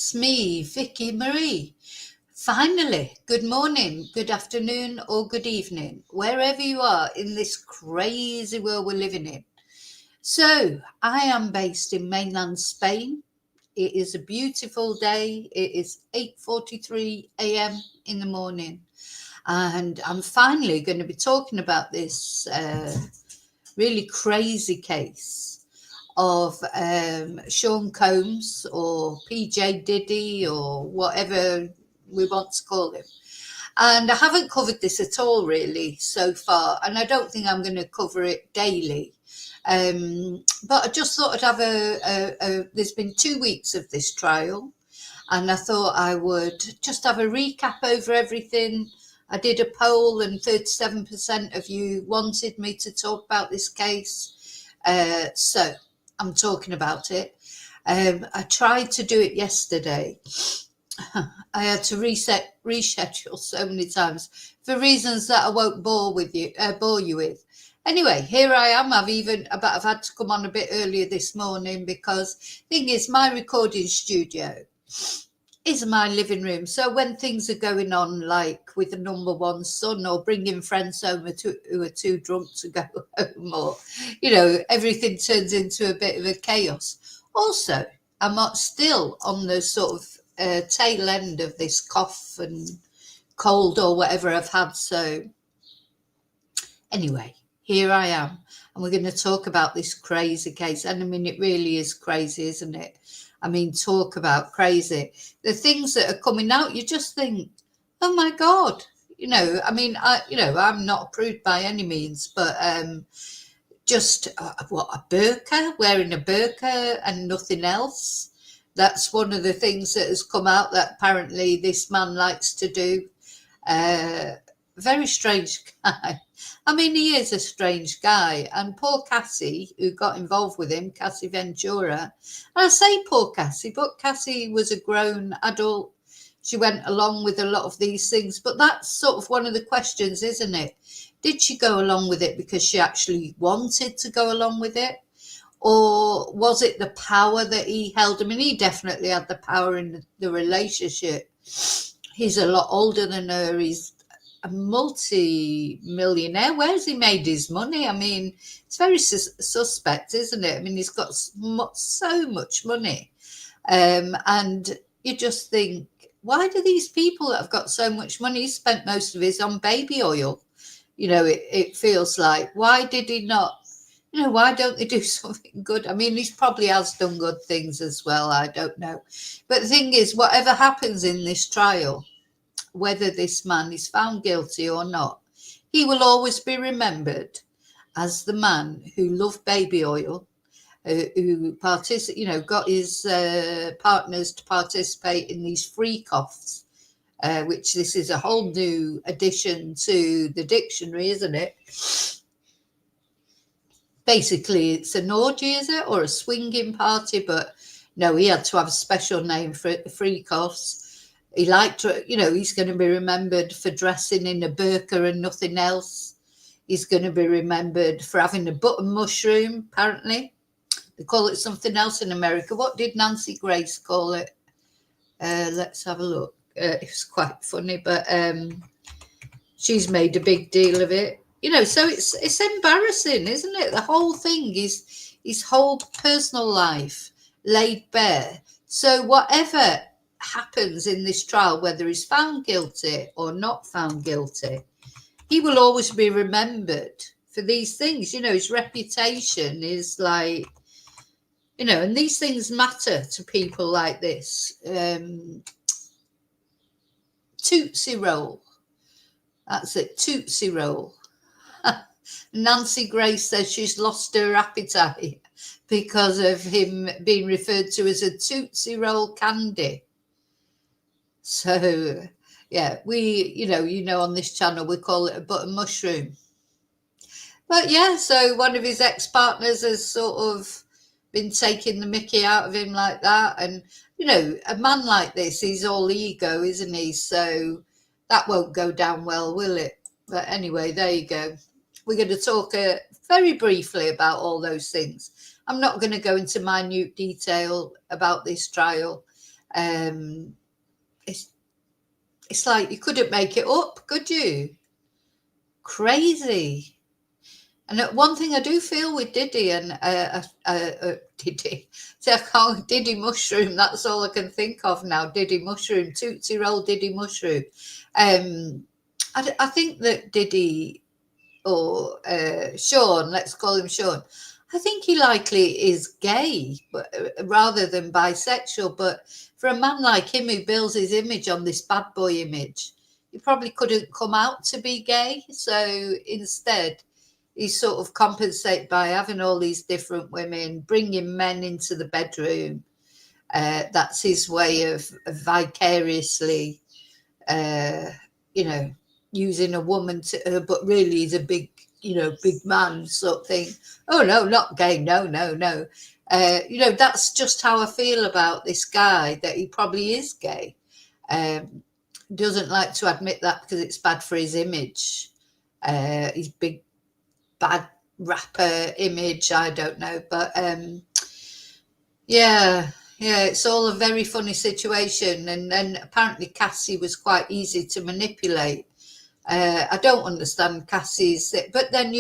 It's me, Vicky Marie. Finally, good morning, good afternoon, or good evening, wherever you are in this crazy world we're living in. So, I am based in mainland Spain. It is a beautiful day. It is 8:43 a.m. in the morning, and I'm finally going to be talking about this really crazy case of Shaun Combs or PJ Diddy or whatever we want to call him. And I haven't covered this at all really so far, and I don't think I'm going to cover it daily. But I just thought I'd have there's been 2 weeks of this trial, and I thought I would just have a recap over everything. I did a poll and 37% of you wanted me to talk about this case. So I'm talking about it. I tried to do it yesterday. I had to reschedule so many times for reasons that I won't bore you with. Anyway, here I am. I've had to come on a bit earlier this morning because thing is, my recording studio is my living room. So when things are going on, like with the number one son or bringing friends home who are too drunk to go home, or, everything turns into a bit of a chaos. Also, I'm still on the sort of tail end of this cough and cold or whatever I've had. So anyway, here I am. And we're going to talk about this crazy case. And I mean, it really is crazy, isn't it? I mean, talk about crazy. The things that are coming out, you just think, oh my God. I'm not approved by any means, but just a burqa, wearing a burqa and nothing else. That's one of the things that has come out that apparently this man likes to do. Very strange guy. I mean, he is a strange guy. And poor Cassie, who got involved with him, Cassie Ventura. And I say poor Cassie, but Cassie was a grown adult. She went along with a lot of these things. But that's sort of one of the questions, isn't it? Did she go along with it because she actually wanted to go along with it? Or was it the power that he held? I mean, he definitely had the power in the relationship. He's a lot older than her. He's a multi-millionaire. Where's he made his money? I mean, it's very suspect, isn't it? I mean, he's got so much money. And you just think, why do these people that have got so much money, he spent most of his on baby oil? It feels like, why did he not, why don't they do something good? I mean, he probably has done good things as well. I don't know. But the thing is, whatever happens in this trial, whether this man is found guilty or not, he will always be remembered as the man who loved baby oil, who got his partners to participate in these freak-offs, which this is a whole new addition to the dictionary, isn't it? Basically, it's an orgy, is it? Or a swinging party, but no, he had to have a special name for it, the freak-offs. He liked to, he's going to be remembered for dressing in a burqa and nothing else. He's going to be remembered for having a button mushroom, apparently. They call it something else in America. What did Nancy Grace call it? Let's have a look. It was quite funny, but she's made a big deal of it. So it's embarrassing, isn't it? The whole thing is his whole personal life laid bare. So whatever happens in this trial, whether he's found guilty or not found guilty, he will always be remembered for these things. His reputation is like, and these things matter to people like this. Tootsie Roll. That's it, Tootsie Roll. Nancy Grace says she's lost her appetite because of him being referred to as a Tootsie Roll candy. So, yeah, we, on this channel, we call it a button mushroom. But yeah, so one of his ex-partners has sort of been taking the mickey out of him like that. And, a man like this, he's all ego, isn't he? So that won't go down well, will it? But anyway, there you go. We're going to talk very briefly about all those things. I'm not going to go into minute detail about this trial. It's like you couldn't make it up, could you? Crazy. And one thing I do feel with Diddy and Diddy, see, I can't, Diddy Mushroom, that's all I can think of now. Diddy Mushroom, Tootsie Roll Diddy Mushroom. I think that Diddy or Shaun, let's call him Shaun, I think he likely is gay, but rather than bisexual. But for a man like him who builds his image on this bad boy image, he probably couldn't come out to be gay. So instead, he sort of compensate by having all these different women, bringing men into the bedroom. That's his way of vicariously, using a woman to, but really he's a big, big man sort of thing. Oh, no, not gay. No, no, no. That's just how I feel about this guy, that he probably is gay. Doesn't like to admit that because it's bad for his image. His big, bad rapper image, I don't know. But yeah, it's all a very funny situation. And then apparently Cassie was quite easy to manipulate. I don't understand Cassie's, but then,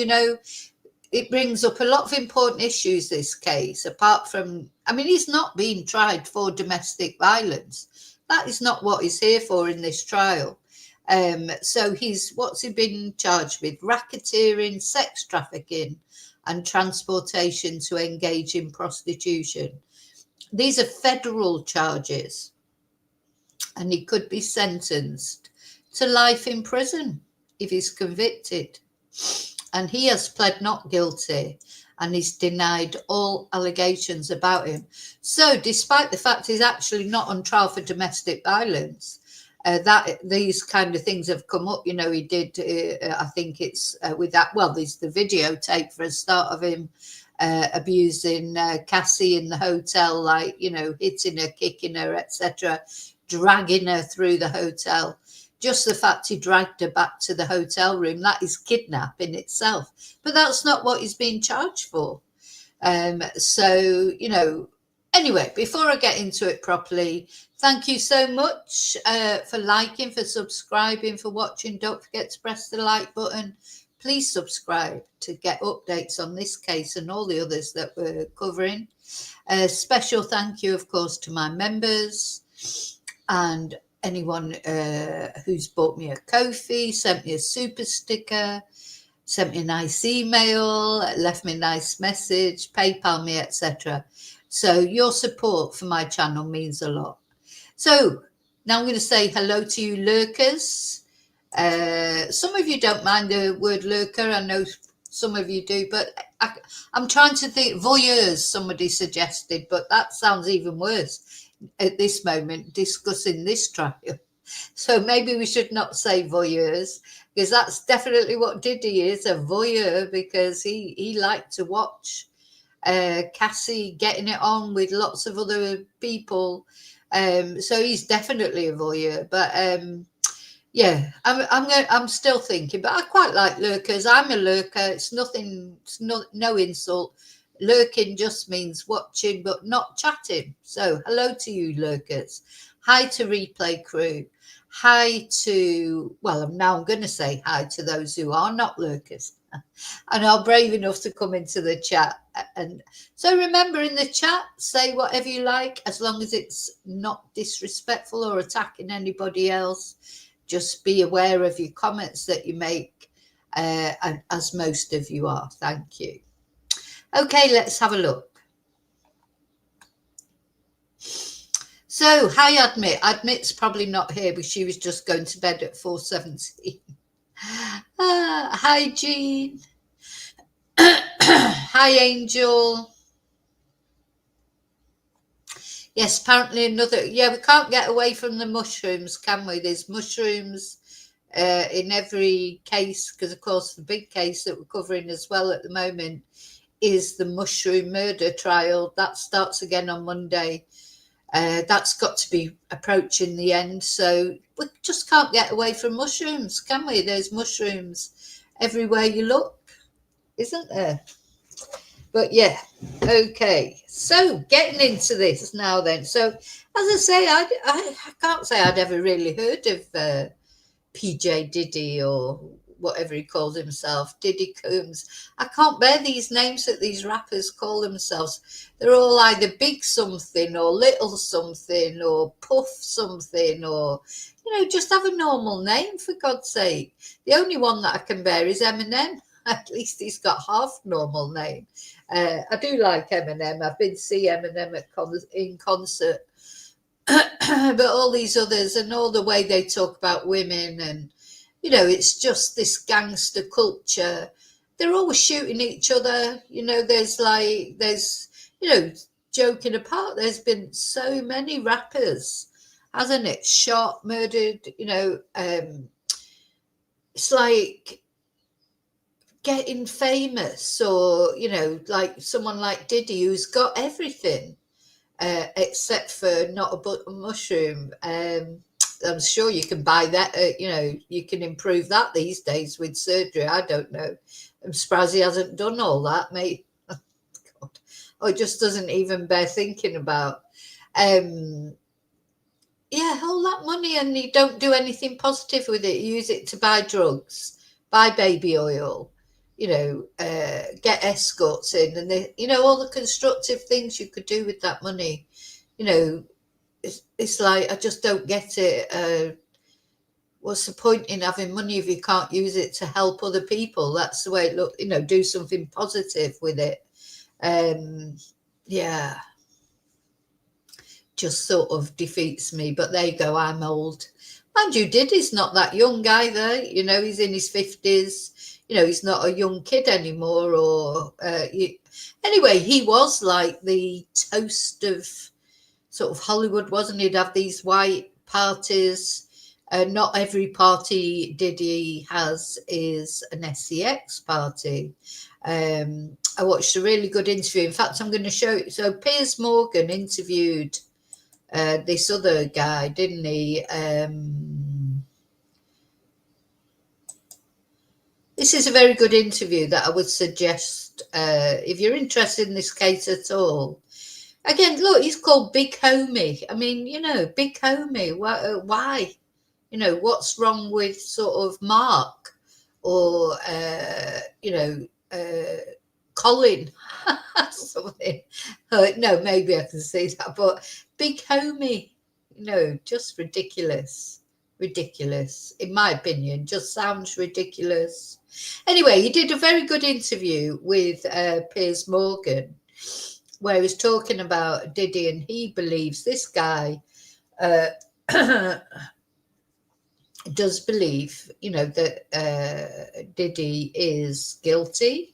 it brings up a lot of important issues, this case, apart from, he's not being tried for domestic violence. That is not what he's here for in this trial. So what's he been charged with? Racketeering, sex trafficking, and transportation to engage in prostitution. These are federal charges, and he could be sentenced to life in prison if he's convicted. And he has pled not guilty, and he's denied all allegations about him. So despite the fact he's actually not on trial for domestic violence, that these kind of things have come up. He did, I think it's with that, well, there's the videotape for a start of him abusing Cassie in the hotel, like, hitting her, kicking her, etc., dragging her through the hotel. Just the fact he dragged her back to the hotel room, that is kidnap in itself. But that's not what he's being charged for. Anyway, before I get into it properly, thank you so much for liking, for subscribing, for watching. Don't forget to press the like button. Please subscribe to get updates on this case and all the others that we're covering. A special thank you, of course, to my members and anyone who's bought me a Ko-fi, sent me a super sticker, sent me a nice email, left me a nice message, PayPal me, etc. So your support for my channel means a lot. So now I'm going to say hello to you lurkers. Some of you don't mind the word lurker. I know some of you do, but I'm trying to think. Voyeurs, somebody suggested, but that sounds even worse at this moment, discussing this trial. So maybe we should not say voyeurs, because that's definitely what Diddy is, a voyeur, because he liked to watch Cassie getting it on with lots of other people. So he's definitely a voyeur. But yeah, I'm still thinking, but I quite like lurkers. I'm a lurker. It's nothing, it's no insult. Lurking just means watching but not chatting. So hello to you lurkers. Hi to replay crew. Hi to, well, I'm going to say hi to those who are not lurkers and are brave enough to come into the chat. And so remember, in the chat, say whatever you like, as long as it's not disrespectful or attacking anybody else. Just be aware of your comments that you make, as most of you are. Thank you. Okay, let's have a look. So, hi, Admit. Admit's probably not here, but she was just going to bed at 4:17. Hi, Jean. Hi, Angel. Yes, apparently another. Yeah, we can't get away from the mushrooms, can we? There's mushrooms in every case, because, of course, the big case that we're covering as well at the moment is the mushroom murder trial. That starts again on Monday. That's got to be approaching the end. So we just can't get away from mushrooms, can we? There's mushrooms everywhere you look, isn't there? But yeah, okay. So getting into this now then. So as I say, I can't say I'd ever really heard of PJ Diddy or whatever he calls himself, Diddy Combs. I can't bear these names that these rappers call themselves. They're all either big something or little something or puff something or, just have a normal name for God's sake. The only one that I can bear is Eminem. At least he's got half normal name. I do like Eminem. I've been to see Eminem in concert. But all these others and all the way they talk about women and it's just this gangster culture. They're always shooting each other. There's joking apart. There's been so many rappers, hasn't it? Shot, murdered. It's like getting famous, or like someone like Diddy who's got everything. Except for not a mushroom. I'm sure you can buy that. You can improve that these days with surgery. I don't know. I'm surprised he hasn't done all that, mate. Oh, God. Oh, it just doesn't even bear thinking about. Yeah, all that money, and you don't do anything positive with it. You use it to buy drugs, buy baby oil. Get escorts in, and all the constructive things you could do with that money. It's like I just don't get it. What's the point in having money if you can't use it to help other people? That's the way it look. Do something positive with it. Yeah, just sort of defeats me. But there you go. I'm old. Mind you, Diddy's not that young either. He's in his 50s. He's not a young kid anymore. Or anyway, he was like the toast of sort of Hollywood, wasn't he? He'd have these white parties. Not every party Diddy has is an SEX party. I watched a really good interview. In fact, I'm going to show you. So Piers Morgan interviewed this other guy, didn't he? This is a very good interview that I would suggest if you're interested in this case at all. Again, look, he's called Big Homie. I mean, Big Homie. Why? What's wrong with sort of Mark or, Colin? Something. No, maybe I can see that. But Big Homie, just ridiculous. Ridiculous. In my opinion, just sounds ridiculous. Anyway, he did a very good interview with Piers Morgan, where he's talking about Diddy, and he believes this guy does believe, that Diddy is guilty,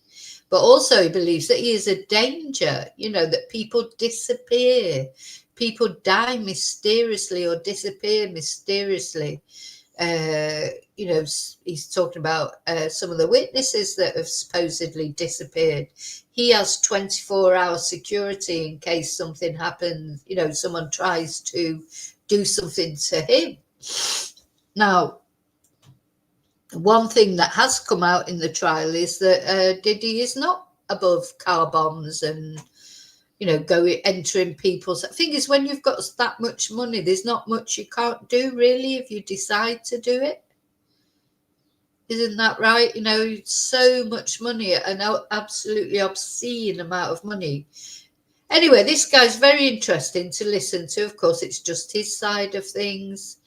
but also he believes that he is a danger, that people disappear, people die mysteriously or disappear mysteriously. He's talking about some of the witnesses that have supposedly disappeared. He has 24-hour security in case something happens, someone tries to do something to him. Now, one thing that has come out in the trial is that Diddy is not above car bombs and, entering people's. The thing is, when you've got that much money, there's not much you can't do, really, if you decide to do it. Isn't that right? So much money, an absolutely obscene amount of money. Anyway, this guy's very interesting to listen to. Of course, it's just his side of things.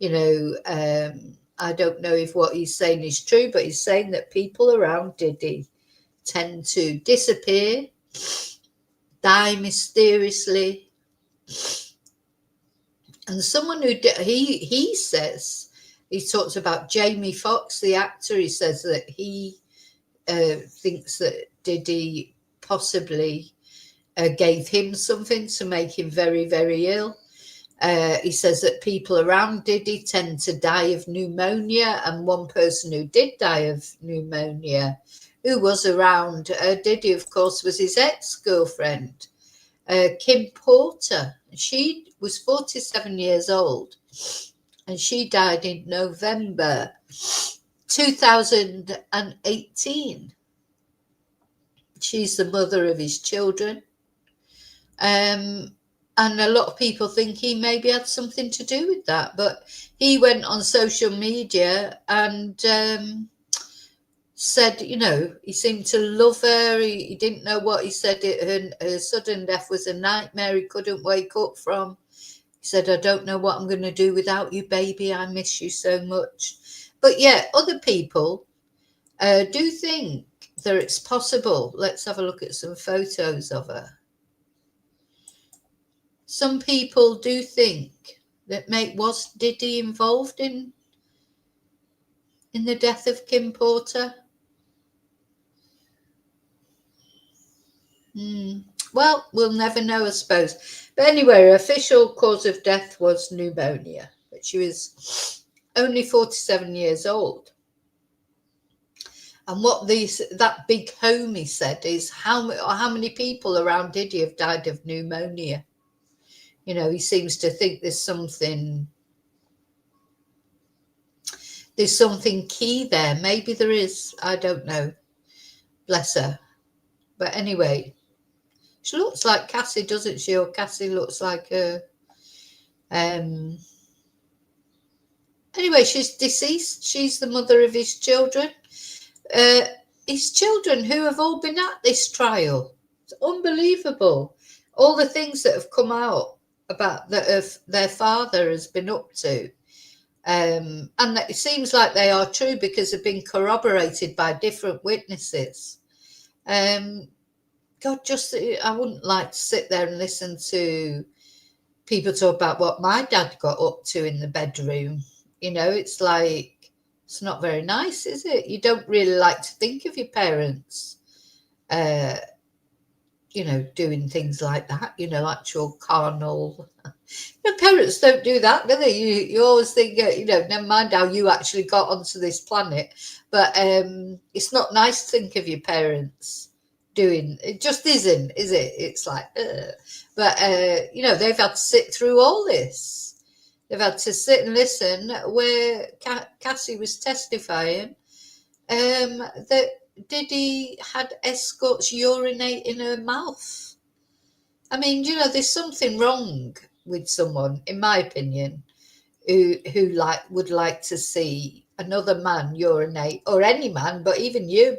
I don't know if what he's saying is true, but he's saying that people around Diddy tend to disappear, die mysteriously. And someone who he says, he talks about Jamie Foxx, the actor. He says that he thinks that Diddy possibly gave him something to make him very, very ill. He says that people around Diddy tend to die of pneumonia, and one person who did die of pneumonia, who was around Diddy, of course, was his ex-girlfriend, Kim Porter. She was 47 years old, and she died in November 2018. She's the mother of his children. And a lot of people think he maybe had something to do with that. But he went on social media and said, he seemed to love her. He didn't know what he said. Her sudden death was a nightmare he couldn't wake up from. He said, I don't know what I'm going to do without you, baby. I miss you so much. But yeah, other people do think that it's possible. Let's have a look at some photos of her. Some people do think that was Diddy involved in the death of Kim Porter? Well, we'll never know, I suppose. But anyway, her official cause of death was pneumonia. But she was only 47 years old. And what that big homie said is how many people around Diddy have died of pneumonia. He seems to think there's something key there. Maybe there is. I don't know. Bless her. But anyway, she looks like Cassie, doesn't she? Or Cassie looks like her. Anyway, she's deceased. She's the mother of his children. His children who have all been at this trial. It's unbelievable. All the things that have come out about that their father has been up to. And it seems like they are true because they've been corroborated by different witnesses. God, I wouldn't like to sit there and listen to people talk about what my dad got up to in the bedroom. It's like, it's not very nice, is it? You don't really like to think of your parents, doing things like that, actual carnal. Your parents don't do that, do they? You always think, never mind how you actually got onto this planet. But it's not nice to think of your parents doing, it just isn't, is it? It's like, but they've had to sit through all this. They've had to sit and listen where Cassie was testifying that Diddy had escorts urinate in her mouth. I mean, there's something wrong with someone, in my opinion, who would like to see another man urinate, or any man, but even you,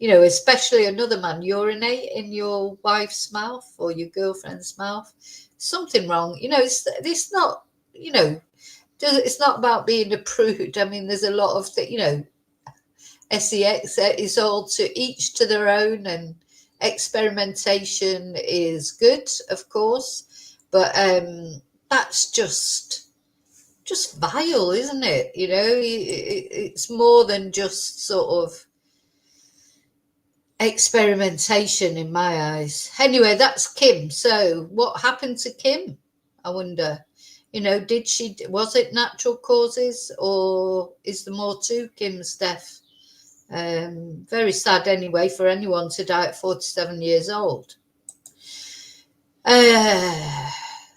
especially another man urinate in your wife's mouth or your girlfriend's mouth. Something wrong. It's not, it's not about being a prude. I mean, there's a lot of sex is all to each to their own, and experimentation is good, of course, but that's just vile, isn't it? It's more than just sort of experimentation in my eyes. Anyway, that's Kim. So what happened to Kim? I wonder. Was it natural causes, or is there more to Kim's death? Very sad anyway for anyone to die at 47 years old.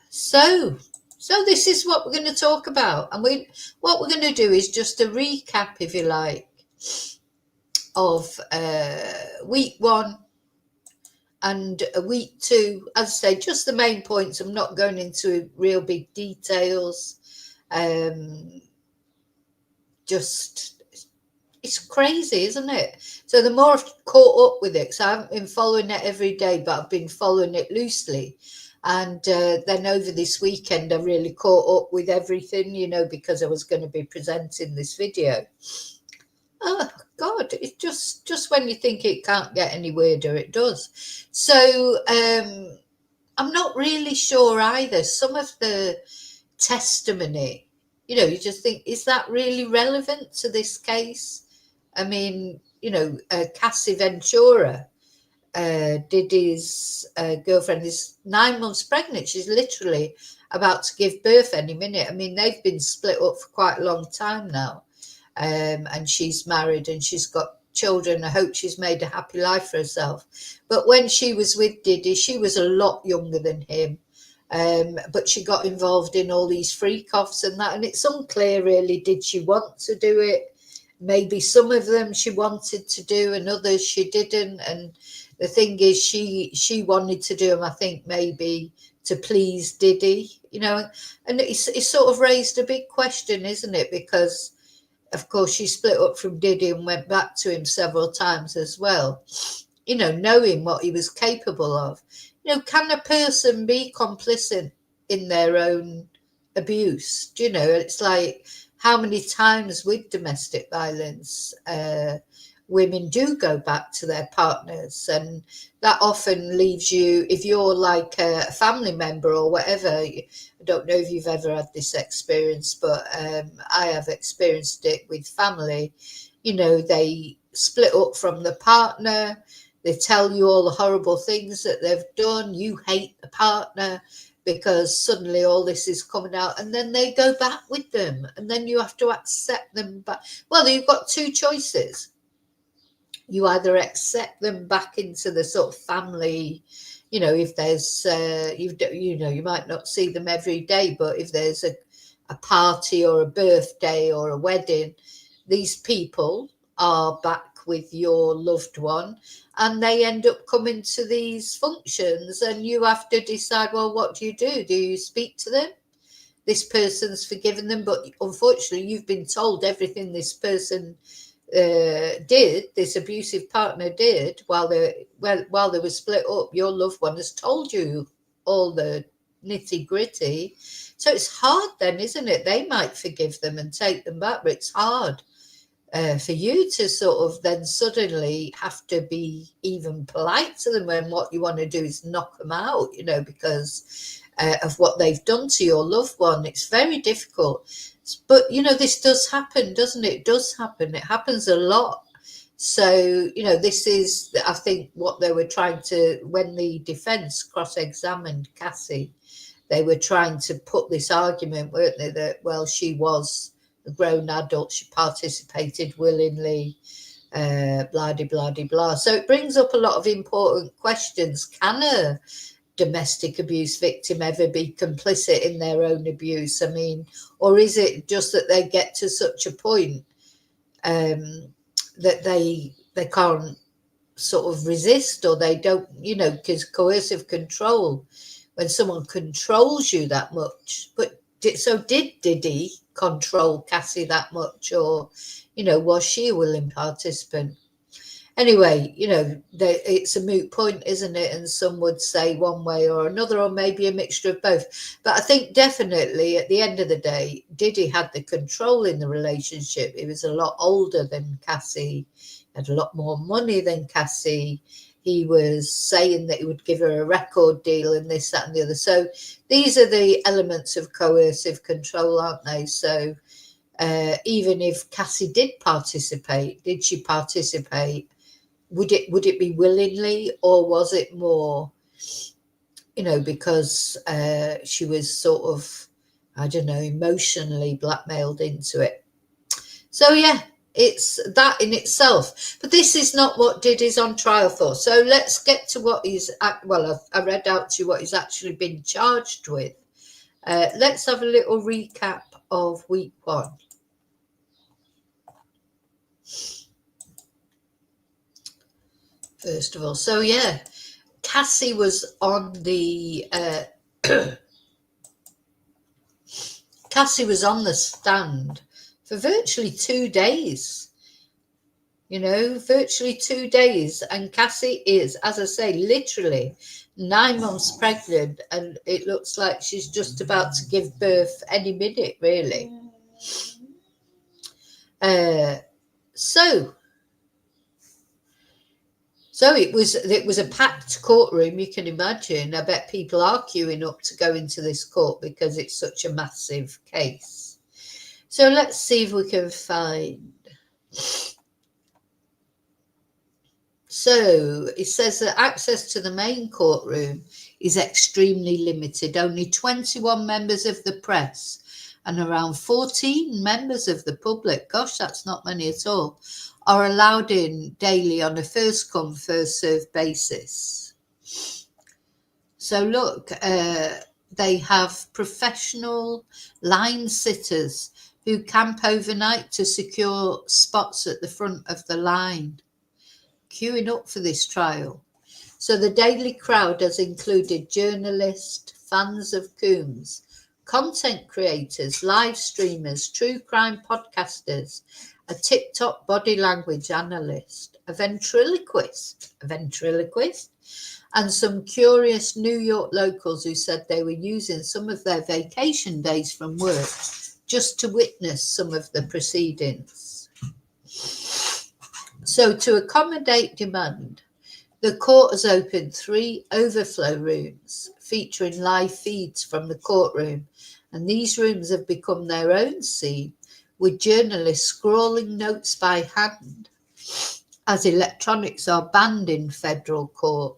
So this is what we're going to talk about, and what we're going to do is just a recap, if you like, of week 1 and week 2. As I say, just the main points. I'm not going into real big details. It's crazy, isn't it? So the more I've caught up with it, because I haven't been following it every day, but I've been following it loosely. And then over this weekend, I really caught up with everything, because I was going to be presenting this video. Oh, God, it's just when you think it can't get any weirder, it does. So I'm not really sure either. Some of the testimony, you just think, is that really relevant to this case? I mean, Cassie Ventura, Diddy's girlfriend, is 9 months pregnant. She's literally about to give birth any minute. I mean, they've been split up for quite a long time now. And she's married and she's got children. I hope she's made a happy life for herself. But when she was with Diddy, she was a lot younger than him. But she got involved in all these freak offs and that. And it's unclear, really, did she want to do it? maybe some of them she wanted to do and others she didn't. And the thing is, she wanted to do them, I think, maybe to please Diddy, you know. And it's sort of raised a big question, isn't it? Because of course she split up from Diddy and went back to him several times as well, you know, knowing what he was capable of. You know, can a person be complicit in their own abuse? Do you know, it's like how many times with domestic violence, women do go back to their partners, and that often leaves you, if you're like a family member or whatever. I don't know if you've ever had this experience, but I have experienced it with family. You know, they split up from the partner, they tell you all the horrible things that they've done, you hate the partner because suddenly all this is coming out, and then they go back with them, and then you have to accept them back. Well, you've got two choices. You either accept them back into the sort of family, you know, if there's you know, you might not see them every day, but if there's a party or a birthday or a wedding, these people are back with your loved one, and they end up coming to these functions, and you have to decide, well, what do? Do you speak to them? This person's forgiven them, but unfortunately you've been told everything this person did, this abusive partner did, while they were split up. Your loved one has told you all the nitty gritty. So it's hard then, isn't it? They might forgive them and take them back, but it's hard for you to sort of then suddenly have to be even polite to them when what you want to do is knock them out, you know, because of what they've done to your loved one. It's very difficult. But, you know, this does happen, doesn't it? It does happen. It happens a lot. So, you know, this is, I think, what they were trying to, when the defence cross-examined Cassie, they were trying to put this argument, weren't they, that, well, she was a grown adult, she participated willingly, blah, de, blah, de, blah. So it brings up a lot of important questions. Can a domestic abuse victim ever be complicit in their own abuse? I mean, or is it just that they get to such a point that they can't sort of resist, or they don't, you know, because coercive control, when someone controls you that much. But did Diddy control Cassie that much, or, you know, was she a willing participant? Anyway, you know, it's a moot point, isn't it? And some would say one way or another, or maybe a mixture of both. But I think definitely at the end of the day, Diddy had the control in the relationship. He was a lot older than Cassie, had a lot more money than Cassie. He was saying that he would give her a record deal and this, that, and the other. So these are the elements of coercive control, aren't they? So even if Cassie did participate, did she participate? Would it be willingly, or was it more, you know, because she was sort of, I don't know, emotionally blackmailed into it? So yeah, it's that in itself. But this is not what Diddy's on trial for. So let's get to what he's, well, I read out to you what he's actually been charged with. Let's have a little recap of week one. First of all, so yeah, Cassie was on the Cassie was on the stand for virtually 2 days. You know, virtually 2 days, and Cassie is, as I say, literally 9 months pregnant, and it looks like she's just about to give birth any minute, really. So it was a packed courtroom, you can imagine. I bet people are queuing up to go into this court because it's such a massive case. So let's see if we can find. So it says that access to the main courtroom is extremely limited. Only 21 members of the press and around 14 members of the public, gosh, that's not many at all, are allowed in daily on a first come, first served basis. So look, they have professional line sitters who camp overnight to secure spots at the front of the line, queuing up for this trial. So the daily crowd has included journalists, fans of Coombs, content creators, live streamers, true crime podcasters, a TikTok body language analyst, a ventriloquist, and some curious New York locals who said they were using some of their vacation days from work just to witness some of the proceedings. So to accommodate demand, the court has opened 3 overflow rooms featuring live feeds from the courtroom, and these rooms have become their own scene, with journalists scrawling notes by hand, as electronics are banned in federal court,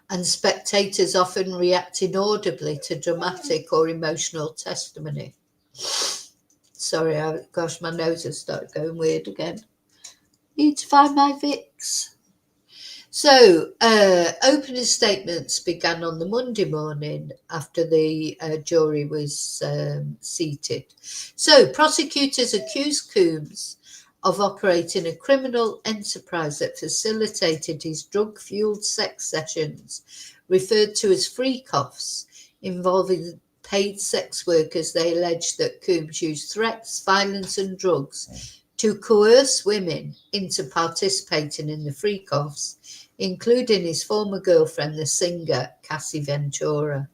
and spectators often react inaudibly to dramatic or emotional testimony. Sorry, gosh, my nose has started going weird again. Need to find my Vicks. So, opening statements began on the Monday morning after the jury was seated. So, prosecutors accused Coombs of operating a criminal enterprise that facilitated his drug-fueled sex sessions, referred to as freak-offs, involving paid sex workers. They alleged that Coombs used threats, violence and drugs to coerce women into participating in the freak-offs, including his former girlfriend, the singer Cassie Ventura.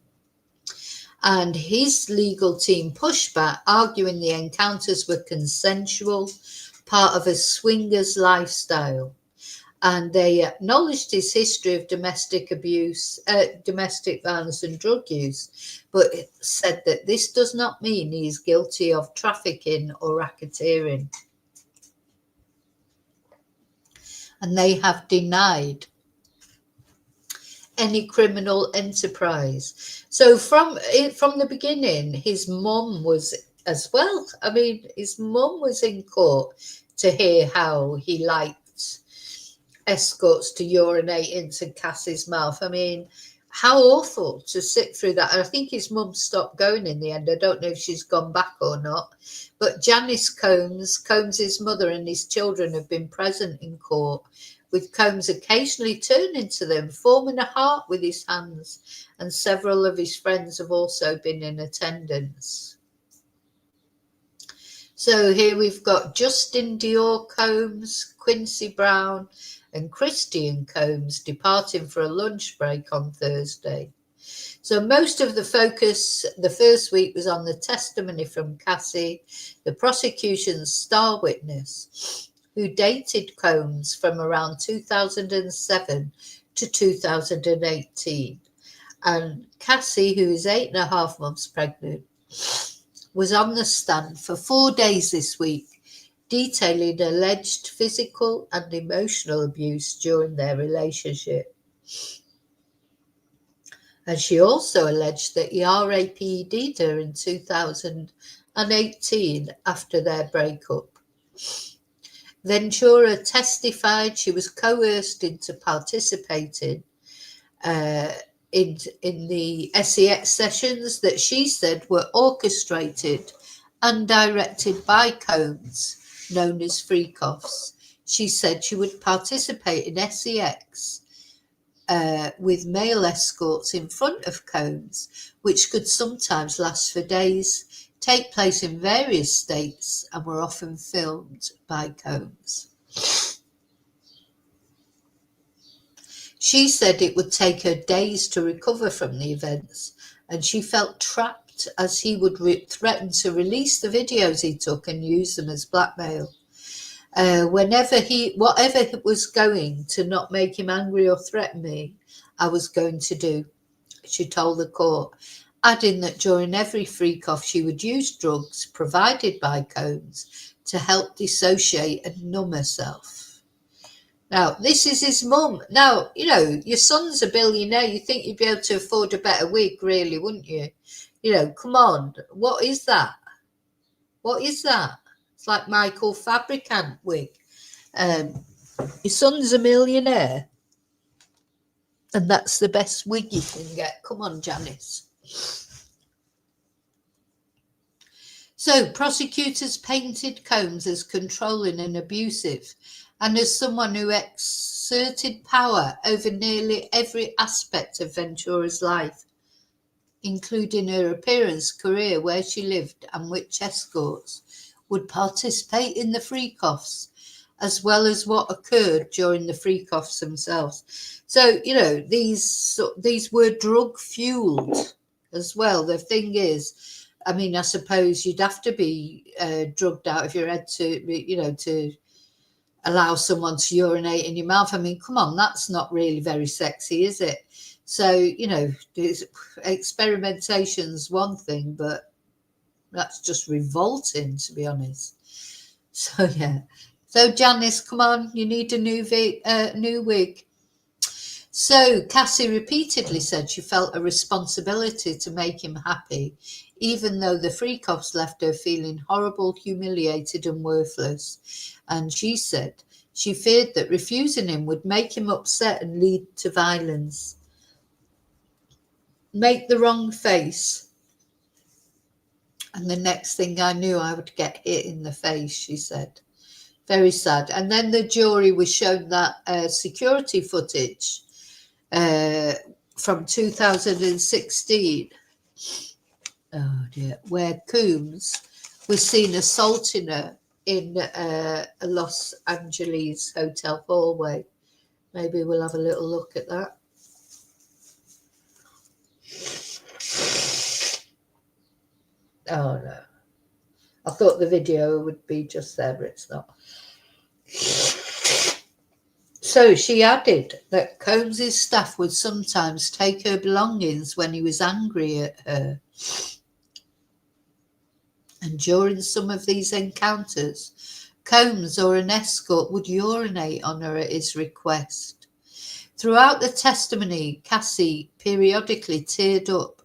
And his legal team pushed back, arguing the encounters were consensual, part of a swinger's lifestyle. And they acknowledged his history of domestic abuse, domestic violence and drug use, but said that this does not mean he is guilty of trafficking or racketeering. And they have denied any criminal enterprise. So from the beginning, his mum was as well. I mean, his mum was in court to hear how he liked escorts to urinate into Cassie's mouth. I mean, how awful to sit through that. And I think his mum stopped going in the end. I don't know if she's gone back or not. But Janice Combs's mother and his children have been present in court, with Combs occasionally turning to them, forming a heart with his hands, and several of his friends have also been in attendance. So here we've got Justin Dior Combs, Quincy Brown, and Christian Combs departing for a lunch break on Thursday. So most of the focus the first week was on the testimony from Cassie, the prosecution's star witness, who dated Combs from around 2007 to 2018. And Cassie, who is 8.5 months pregnant, was on the stand for 4 days this week, detailing alleged physical and emotional abuse during their relationship. And she also alleged that he raped her in 2018 after their breakup. Ventura testified she was coerced into participating in the sex sessions that she said were orchestrated and directed by Combs, known as freak-offs. She said she would participate in sex with male escorts in front of Combs, which could sometimes last for days, take place in various states, and were often filmed by Combs. She said it would take her days to recover from the events, and she felt trapped as he would threaten to release the videos he took and use them as blackmail. Whatever was going to not make him angry or threaten me, I was going to do, she told the court, adding that during every freak-off she would use drugs provided by Combs to help dissociate and numb herself. Now, this is his mum. Now, you know, your son's a billionaire. You think you'd be able to afford a better wig, really, wouldn't you? You know, come on. What is that? What is that? It's like Michael Fabricant wig. Your son's a millionaire. And that's the best wig you can get. Come on, Janice. So prosecutors painted Combs as controlling and abusive, and as someone who exerted power over nearly every aspect of Ventura's life, including her appearance, career, where she lived, and which escorts would participate in the freak-offs, as well as what occurred during the freak-offs themselves. So, you know, these were drug-fueled as well. The thing is, I mean, I suppose you'd have to be drugged out of your head to, you know, to allow someone to urinate in your mouth. I mean, come on, that's not really very sexy, is it? So, you know, experimentation's one thing, but that's just revolting, to be honest. So, yeah. So, Janice, come on, you need a new wig. So, Cassie repeatedly said she felt a responsibility to make him happy, even though the freak-offs left her feeling horrible, humiliated, and worthless. And she said she feared that refusing him would make him upset and lead to violence. Make the wrong face, and the next thing I knew, I would get hit in the face, she said. Very sad. And then the jury was shown that security footage from 2016, oh dear, where Coombs was seen assaulting her in a Los Angeles hotel hallway. Maybe we'll have a little look at that. Oh no, I thought the video would be just there, but it's not. So she added that Combs's staff would sometimes take her belongings when he was angry at her. And during some of these encounters, Combs or an escort would urinate on her at his request. Throughout the testimony, Cassie periodically teared up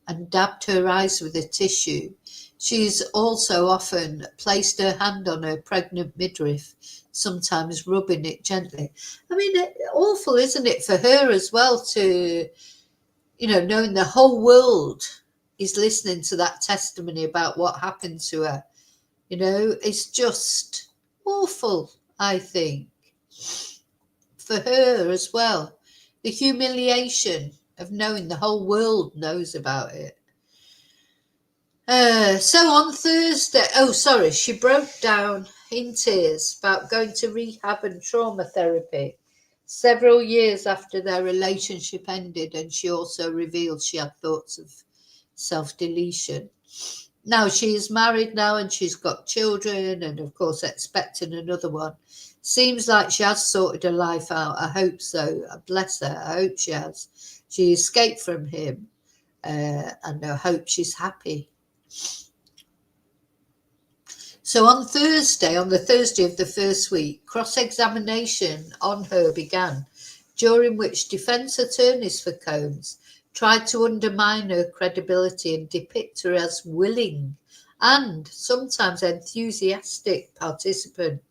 and dabbed her eyes with a tissue. She's also often placed her hand on her pregnant midriff, sometimes rubbing it gently. I mean, awful, isn't it, for her as well to, you know, knowing the whole world is listening to that testimony about what happened to her. You know, it's just awful, I think, for her as well. The humiliation of knowing the whole world knows about it. So on Thursday, she broke down in tears about going to rehab and trauma therapy several years after their relationship ended, and she also revealed she had thoughts of self-deletion. Now she is married now and she's got children and of course expecting another one. Seems like she has sorted her life out. I hope so. Bless her. I hope she has. She escaped from him and I hope she's happy. So on the Thursday of the first week, cross-examination on her began, during which defence attorneys for Combs tried to undermine her credibility and depict her as willing and sometimes enthusiastic participant.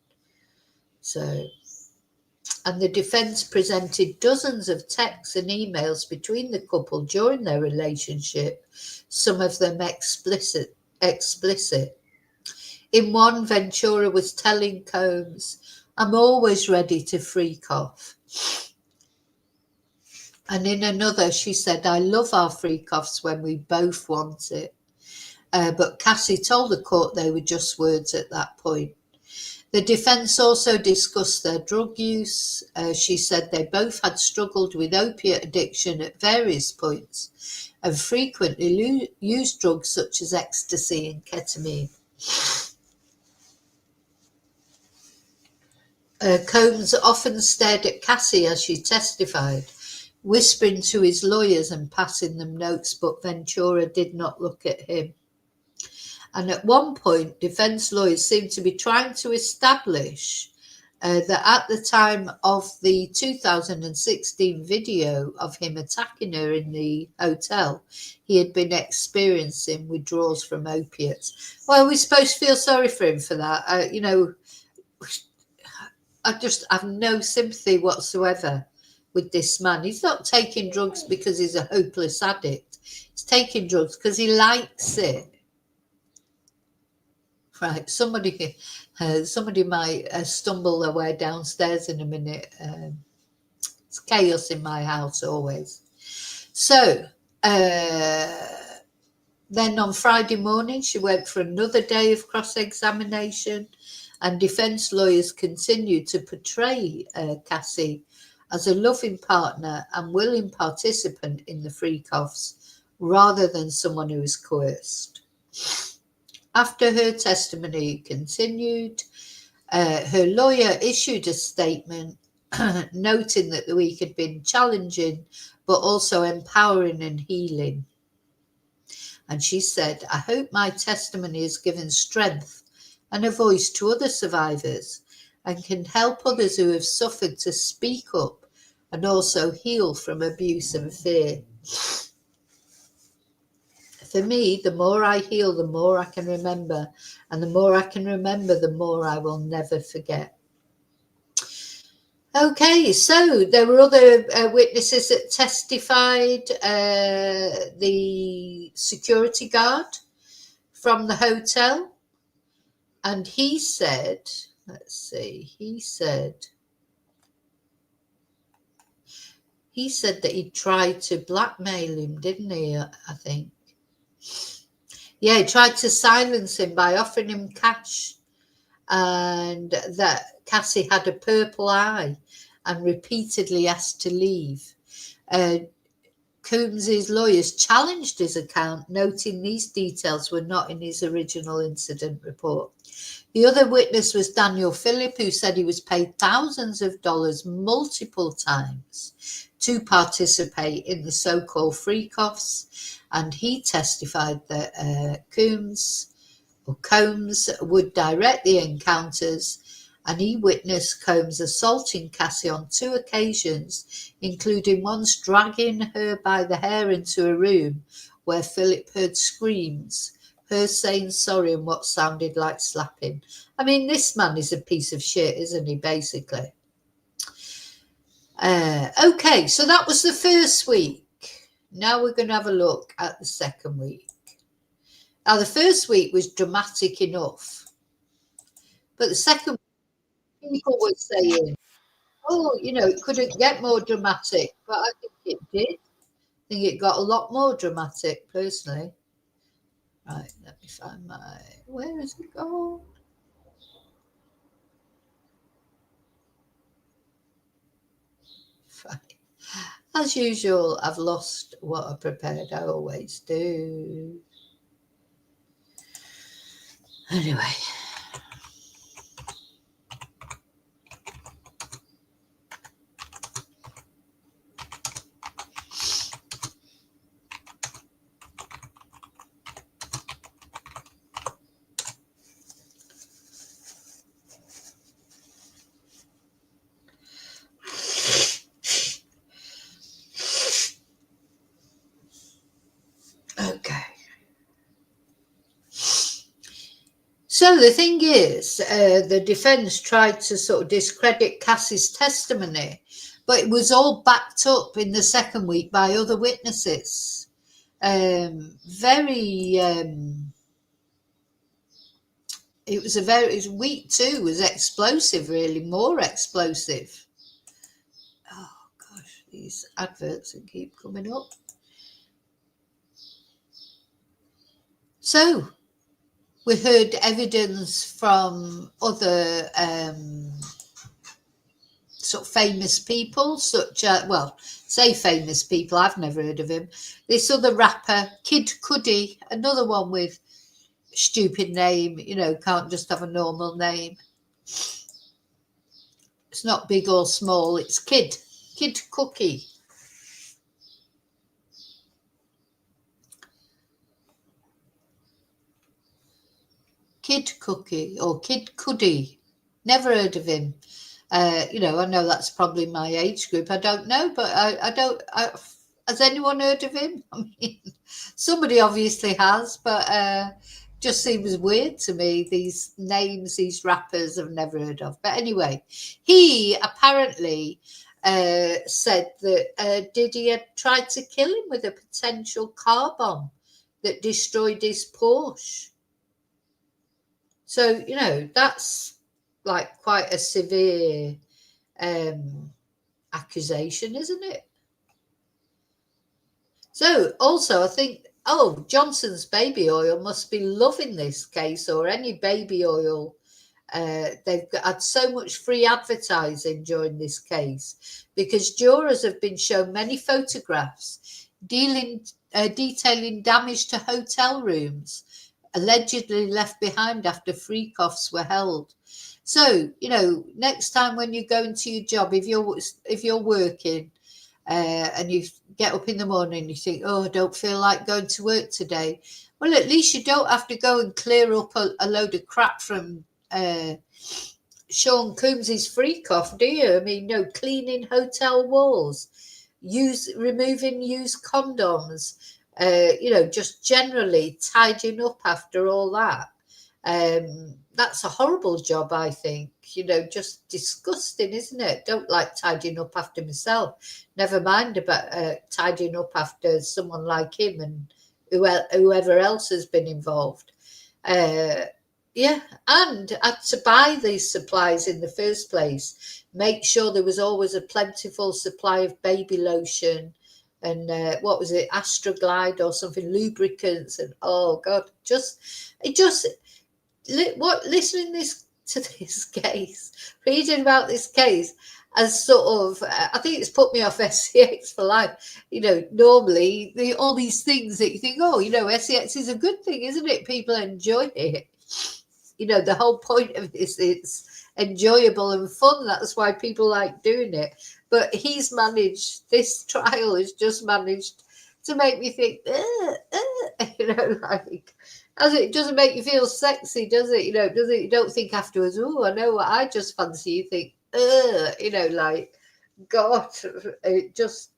And the defence presented dozens of texts and emails between the couple during their relationship, some of them explicit. In one, Ventura was telling Combs, "I'm always ready to freak off." And in another, she said, "I love our freak-offs when we both want it." But Cassie told the court they were just words at that point. The defence also discussed their drug use. She said they both had struggled with opiate addiction at various points and frequently used drugs such as ecstasy and ketamine. Combs often stared at Cassie as she testified, whispering to his lawyers and passing them notes, but Ventura did not look at him. And at one point, defence lawyers seemed to be trying to establish that at the time of the 2016 video of him attacking her in the hotel, he had been experiencing withdrawals from opiates. Well, we're supposed to feel sorry for him for that. I just have no sympathy whatsoever with this man. He's not taking drugs because he's a hopeless addict. He's taking drugs because he likes it. Right, somebody might stumble their way downstairs in a minute. It's chaos in my house always. So then on Friday morning, she went for another day of cross-examination, and defence lawyers continued to portray Cassie as a loving partner and willing participant in the freak-offs, rather than someone who was coerced. After her testimony continued, her lawyer issued a statement noting that the week had been challenging, but also empowering and healing. And she said, "I hope my testimony has given strength and a voice to other survivors and can help others who have suffered to speak up and also heal from abuse and fear. For me, the more I heal, the more I can remember. And the more I can remember, the more I will never forget." Okay, so there were other witnesses that testified. The security guard from the hotel, and he said, let's see, he said that he tried to blackmail him, didn't he? I think. Yeah, he tried to silence him by offering him cash, and that Cassie had a purple eye and repeatedly asked to leave. Coombs's lawyers challenged his account, noting these details were not in his original incident report. The other witness was Daniel Phillip, who said he was paid thousands of dollars multiple times to participate in the so-called freak-offs, and he testified that Combs would direct the encounters, and he witnessed Combs assaulting Cassie on 2 occasions, including once dragging her by the hair into a room where Philip heard screams, her saying sorry and what sounded like slapping. I mean, this man is a piece of shit, isn't he, basically? Okay, so that was the first week. Now we're going to have a look at the second week. Now, the first week was dramatic enough, but the second week, people were saying, oh, you know, it couldn't get more dramatic, but I think it did. I think it got a lot more dramatic, personally. Right, let me find my, where has it gone? Fine. As usual, I've lost what I prepared. I always do. Anyway. Okay. So the thing is, the defense tried to sort of discredit Cassie's testimony, but it was all backed up in the second week by other witnesses. It was week 2 was explosive, really, more explosive. Oh gosh, these adverts that keep coming up. So we heard evidence from other sort of famous people, such as, well, say famous people, I've never heard of him. This other rapper, Kid Cudi, another one with stupid name, you know, can't just have a normal name. It's not big or small, it's Kid Cookie. Kid Cookie or Kid Cudi. Never heard of him. You know, I know that's probably my age group. I don't know, but I don't. Has anyone heard of him? I mean, somebody obviously has, but just seems weird to me. These names, these rappers, I've never heard of. But anyway, he apparently said that Diddy had tried to kill him with a potential car bomb that destroyed his Porsche. So, that's like quite a severe accusation, isn't it? So also I think, Johnson's baby oil must be loving this case, or any baby oil. They've had so much free advertising during this case because jurors have been shown many photographs detailing damage to hotel rooms allegedly left behind after freak-offs were held. So, next time when you go into your job, if you're working, and you get up in the morning and you think, oh, I don't feel like going to work today. Well, at least you don't have to go and clear up a load of crap from Shaun Coombs's freak off, do you? I mean, cleaning hotel walls, removing used condoms, just generally tidying up after all that. That's a horrible job, I think. Just disgusting, isn't it? Don't like tidying up after myself. Never mind about tidying up after someone like him and whoever else has been involved. Yeah, and had to buy these supplies in the first place. Make sure there was always a plentiful supply of baby lotion and what was it, Astroglide or something, lubricants, and oh god, listening to this case, reading about this case, as sort of, I think it's put me off SCX for life. Normally all these things that you think, SCX is a good thing, isn't it? People enjoy it. The whole point of this, it's enjoyable and fun. That's why people like doing it. But this trial has just managed to make me think, like, as it doesn't make you feel sexy, does it? Does it? You don't think afterwards, oh, I know what I just fancy. You think, like, God, it just,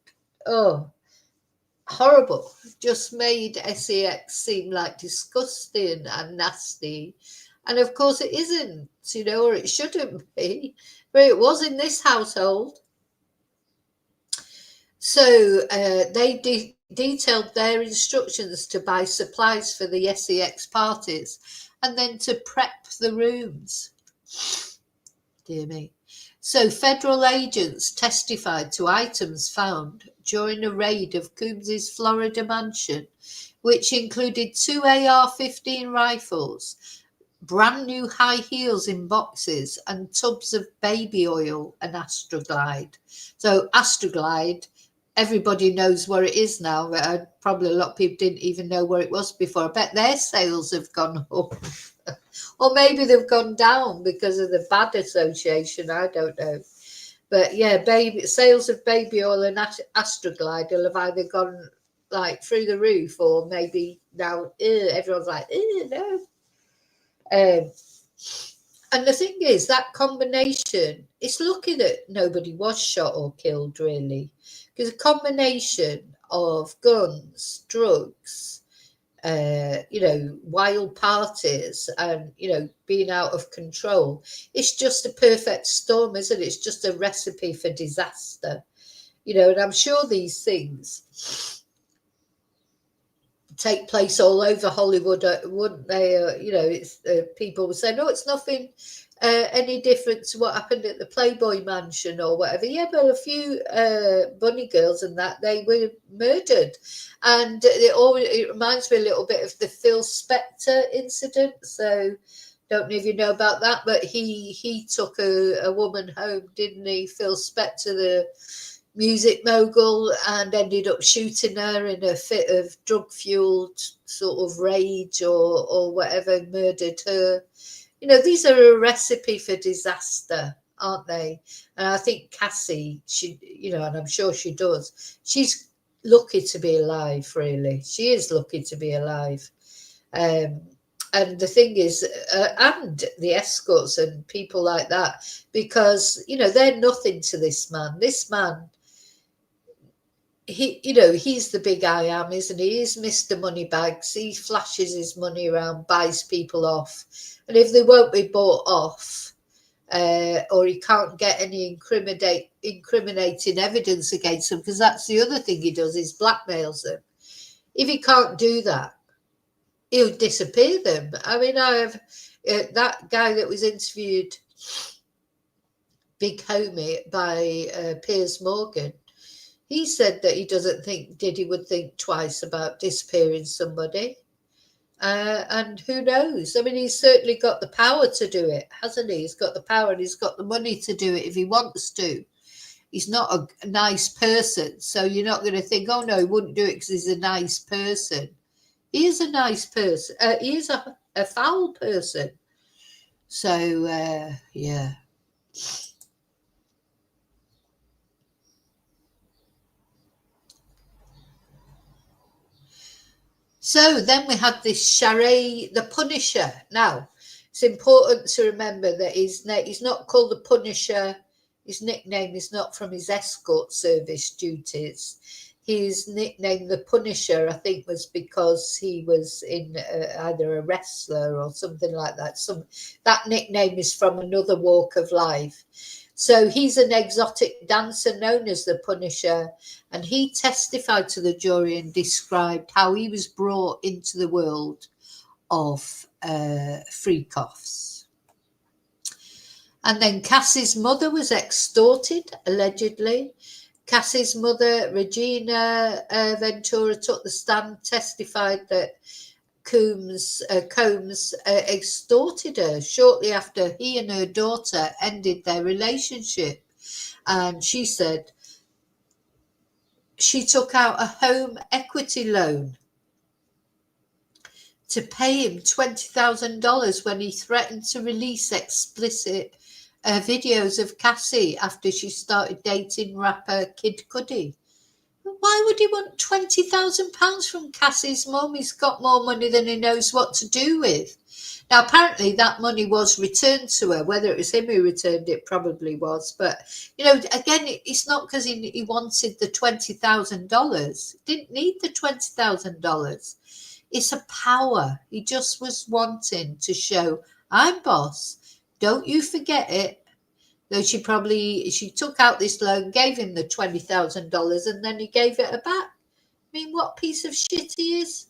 horrible. Just made SEX seem like disgusting and nasty. And of course it isn't, or it shouldn't be, but it was in this household. So they detailed their instructions to buy supplies for the SEX parties and then to prep the rooms. Dear me. So federal agents testified to items found during a raid of Coombs's Florida mansion, which included 2 AR-15 rifles, brand new high heels in boxes, and tubs of baby oil and Astroglide. So Astroglide, everybody knows where it is now. Probably a lot of people didn't even know where it was before. I bet their sales have gone up. Or maybe they've gone down because of the bad association. I don't know. But yeah, sales of baby oil and Astroglide will have either gone like through the roof, or maybe now everyone's like, no. And the thing is, that combination, it's lucky that nobody was shot or killed, really, because a combination of guns, drugs, wild parties, and being out of control, it's just a perfect storm, isn't it? It's just a recipe for disaster, and I'm sure these things take place all over Hollywood, wouldn't they? It's people would say, no, it's nothing any different to what happened at the Playboy Mansion or whatever. Yeah, but a few bunny girls and that, they were murdered, and it reminds me a little bit of the Phil Spector incident. So don't know if you know about that, but he took a woman home, didn't he, Phil Spector, the music mogul, and ended up shooting her in a fit of drug-fueled sort of rage or whatever, murdered her. These are a recipe for disaster, aren't they? And I think Cassie, and I'm sure she does, she's lucky to be alive, really. She is lucky to be alive. And the thing is, and the escorts and people like that, because, they're nothing to this man. This man, he's the big I am, isn't he? He's Mr. Moneybags. He flashes his money around, buys people off. And if they won't be bought off, or he can't get any incriminating evidence against them, because that's the other thing he does, is blackmails them. If he can't do that, he'll disappear them. I mean, that guy that was interviewed, Big Homie, by Piers Morgan, he said that he doesn't think Diddy would think twice about disappearing somebody. And who knows? I mean, he's certainly got the power to do it, hasn't he? He's got the power and he's got the money to do it if he wants to. He's not a nice person, so you're not going to think, oh no, he wouldn't do it because he's a nice person. He is a nice person. He is a foul person. So, yeah. So then we had this Charade, the Punisher. Now, it's important to remember that he's not called the Punisher. His nickname is not from his escort service duties. His nickname, the Punisher, I think was because he was in either a wrestler or something like that. That nickname is from another walk of life. So he's an exotic dancer known as the Punisher, and he testified to the jury and described how he was brought into the world of freak-offs. And then Cassie's mother was extorted, allegedly. Cassie's mother, Regina Ventura, took the stand, testified that Combs extorted her shortly after he and her daughter ended their relationship. And she said she took out a home equity loan to pay him $20,000 when he threatened to release explicit videos of Cassie after she started dating rapper Kid Cudi. Why would he want £20,000 from Cassie's mum? He's got more money than he knows what to do with. Now, apparently that money was returned to her. Whether it was him who returned it, probably was. But, again, it's not because he wanted the $20,000. He didn't need the $20,000. It's a power. He just was wanting to show, I'm boss. Don't you forget it. Though she took out this loan, gave him the $20,000, and then he gave it her back. I mean, what piece of shit he is.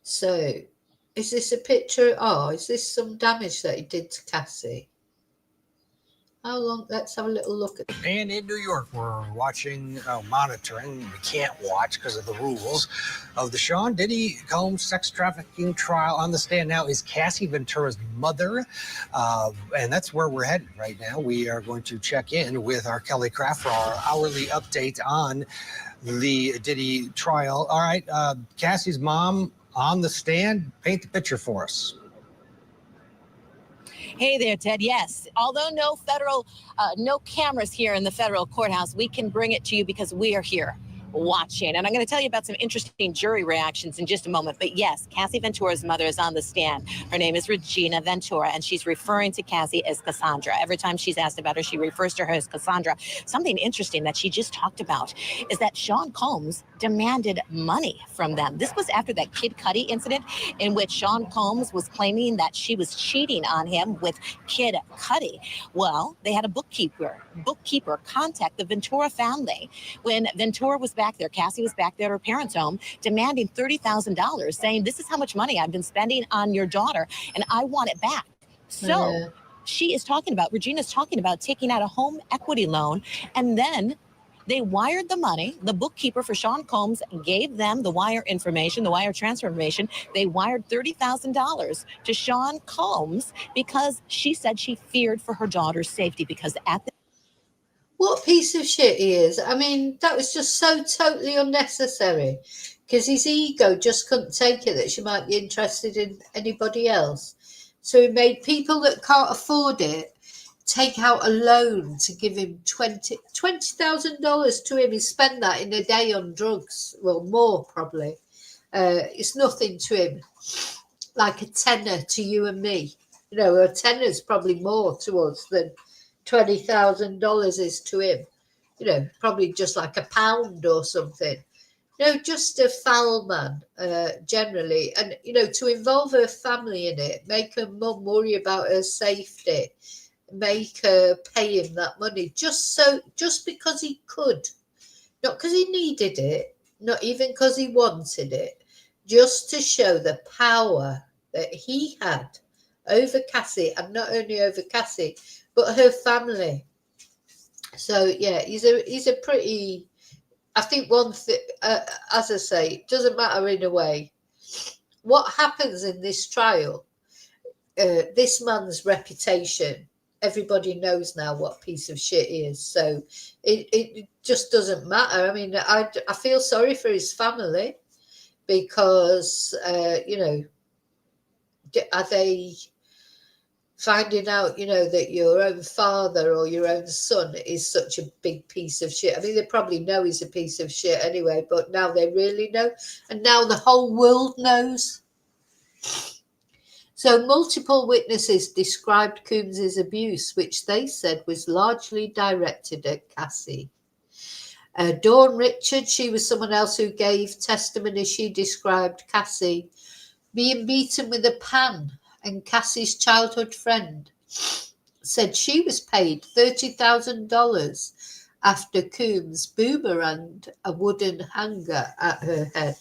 So, is this a picture? Oh, is this some damage that he did to Cassie? How long? Let's have a little look at. And in New York, we're monitoring. We can't watch because of the rules of the Shaun Diddy Combs sex trafficking trial. On the stand now is Cassie Ventura's mother, and that's where we're headed right now. We are going to check in with our Kelly Craft for our hourly update on the Diddy trial. All right, Cassie's mom on the stand. Paint the picture for us. Hey there, Ted. Yes, although no cameras here in the federal courthouse, we can bring it to you because we are here watching. And I'm going to tell you about some interesting jury reactions in just a moment. But yes, Cassie Ventura's mother is on the stand. Her name is Regina Ventura, and she's referring to Cassie as Cassandra. Every time she's asked about her, she refers to her as Cassandra. Something interesting that she just talked about is that Shaun Combs demanded money from them. This was after that Kid Cudi incident in which Shaun Combs was claiming that she was cheating on him with Kid Cudi. Well, they had a bookkeeper contact the Ventura family. When Ventura was back there, Cassie was back there at her parents' home, demanding $30,000, saying, this is how much money I've been spending on your daughter, and I want it back. So Regina's talking about taking out a home equity loan, and then they wired the money. The bookkeeper for Shaun Combs gave them the wire transfer information. They wired $30,000 to Shaun Combs because she said she feared for her daughter's safety, because at the What piece of shit he is. I mean, that was just so totally unnecessary, because his ego just couldn't take it that she might be interested in anybody else. So he made people that can't afford it take out a loan to give him $20,000 to him. He spent that in a day on drugs. Well, more probably. It's nothing to him. Like a tenner to you and me. A tenner's probably more to us than $20,000 is to him. Probably just like a pound or something. Just a foul man, generally. And, to involve her family in it, make her mum worry about her safety, make her pay him that money just because he could, not because he needed it, not even because he wanted it, just to show the power that he had over Cassie, and not only over Cassie, but her family. So yeah, he's a pretty. I think one thing, as I say, it doesn't matter in a way. What happens in this trial? This man's reputation. Everybody knows now what piece of shit he is. So it just doesn't matter. I mean, I feel sorry for his family because you know, are they finding out, you know, that your own father or your own son is such a big piece of shit? I mean, they probably know he's a piece of shit anyway, but now they really know. And now the whole world knows. So multiple witnesses described Coombs's abuse, which they said was largely directed at Cassie. Dawn Richard, she was someone else who gave testimony. She described Cassie being beaten with a pan, and Cassie's childhood friend said she was paid $30,000 after Coombs boomeranged a wooden hanger at her head.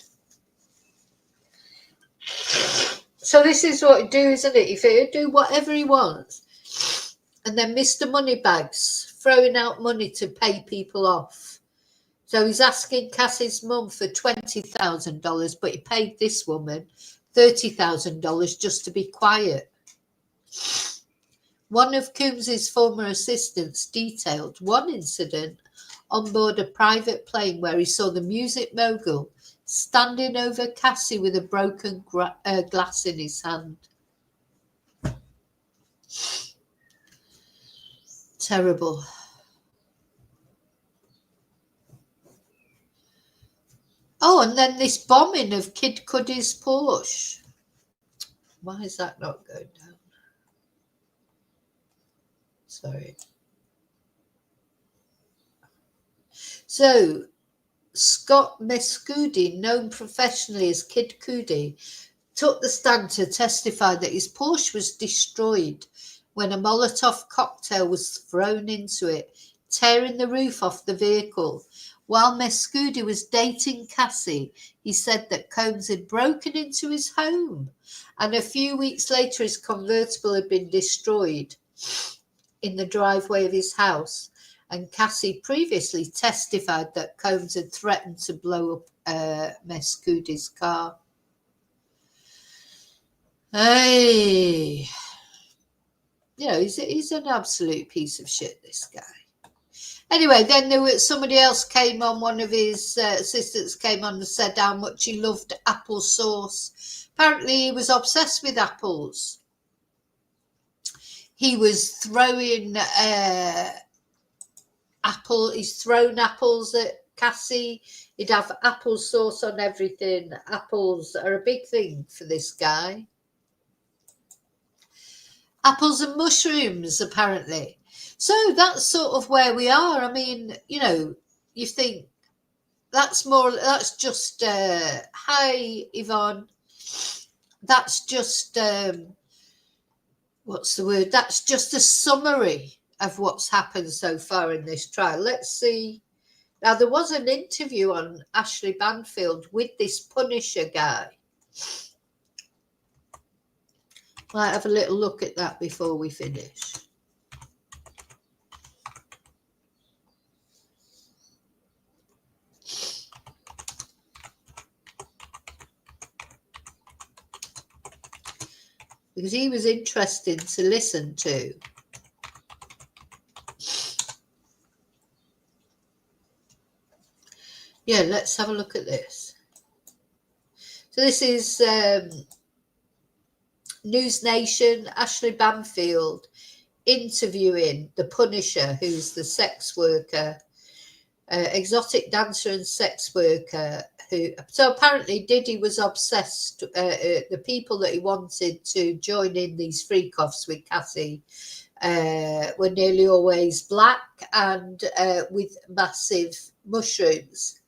So this is what he do, isn't it? If he do whatever he wants, and then Mr. Moneybags throwing out money to pay people off. So he's asking Cassie's mum for $20,000, but he paid this woman $30,000 just to be quiet. One of Coombs's former assistants detailed one incident on board a private plane where he saw the music mogul standing over Cassie with a broken glass in his hand. Terrible. Oh, and then this bombing of Kid Cudi's Porsche. Why is that not going down? Sorry. So, Scott Mescudi, known professionally as Kid Cudi, took the stand to testify that his Porsche was destroyed when a Molotov cocktail was thrown into it, tearing the roof off the vehicle. While Mescudi was dating Cassie, he said that Combs had broken into his home, and a few weeks later his convertible had been destroyed in the driveway of his house. And Cassie previously testified that Combs had threatened to blow up Mescudi's car. Hey, you know, he's an absolute piece of shit, this guy. Anyway, then there was somebody else came on, one of his assistants came on and said how much he loved applesauce. Apparently he was obsessed with apples. He was throwing he's thrown apples at Cassie. He'd have applesauce on everything. Apples are a big thing for this guy. Apples and mushrooms, apparently. So that's sort of where we are. I mean, you know, you think that's just, hi, Yvonne. That's just, what's the word? That's just a summary of what's happened so far in this trial. Let's see. Now, there was an interview on Ashley Banfield with this Punisher guy. Might have a little look at that before we finish. Because he was interesting to listen to. Yeah, let's have a look at this. So this is News Nation, Ashley Banfield interviewing the Punisher, who's the sex worker, exotic dancer and sex worker. So apparently Diddy was obsessed. The people that he wanted to join in these freak-offs with Cassie were nearly always black and with massive mushrooms.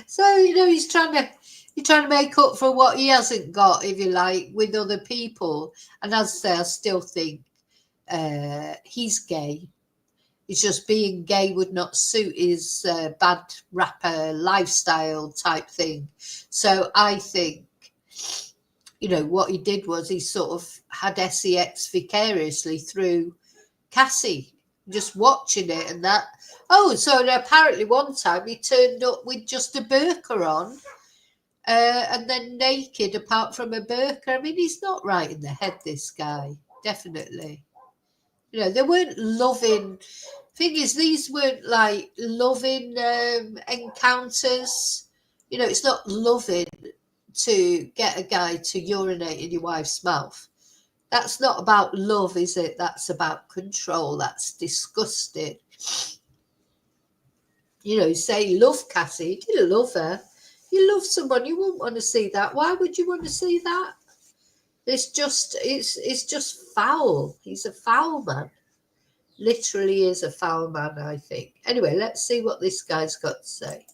So, you know, he's trying to make up for what he hasn't got, if you like, with other people. And as I say, I still think he's gay. It's just being gay would not suit his bad rapper lifestyle type thing. So I think you know, what he did was he sort of had sex vicariously through Cassie, just watching it and that. Oh, so apparently one time he turned up with just a burqa on, and then naked apart from a burqa. I mean, he's not right in the head, this guy, definitely. You know, they weren't loving. Thing is, these weren't like loving encounters. You know, it's not loving to get a guy to urinate in your wife's mouth. That's not about love, is it? That's about control. That's disgusting. You know, say love Cassie. You didn't love her. You love someone. You wouldn't want to see that. Why would you want to see that? It's just foul. He's a foul man. Literally is a foul man, I think. Anyway, let's see what this guy's got to say.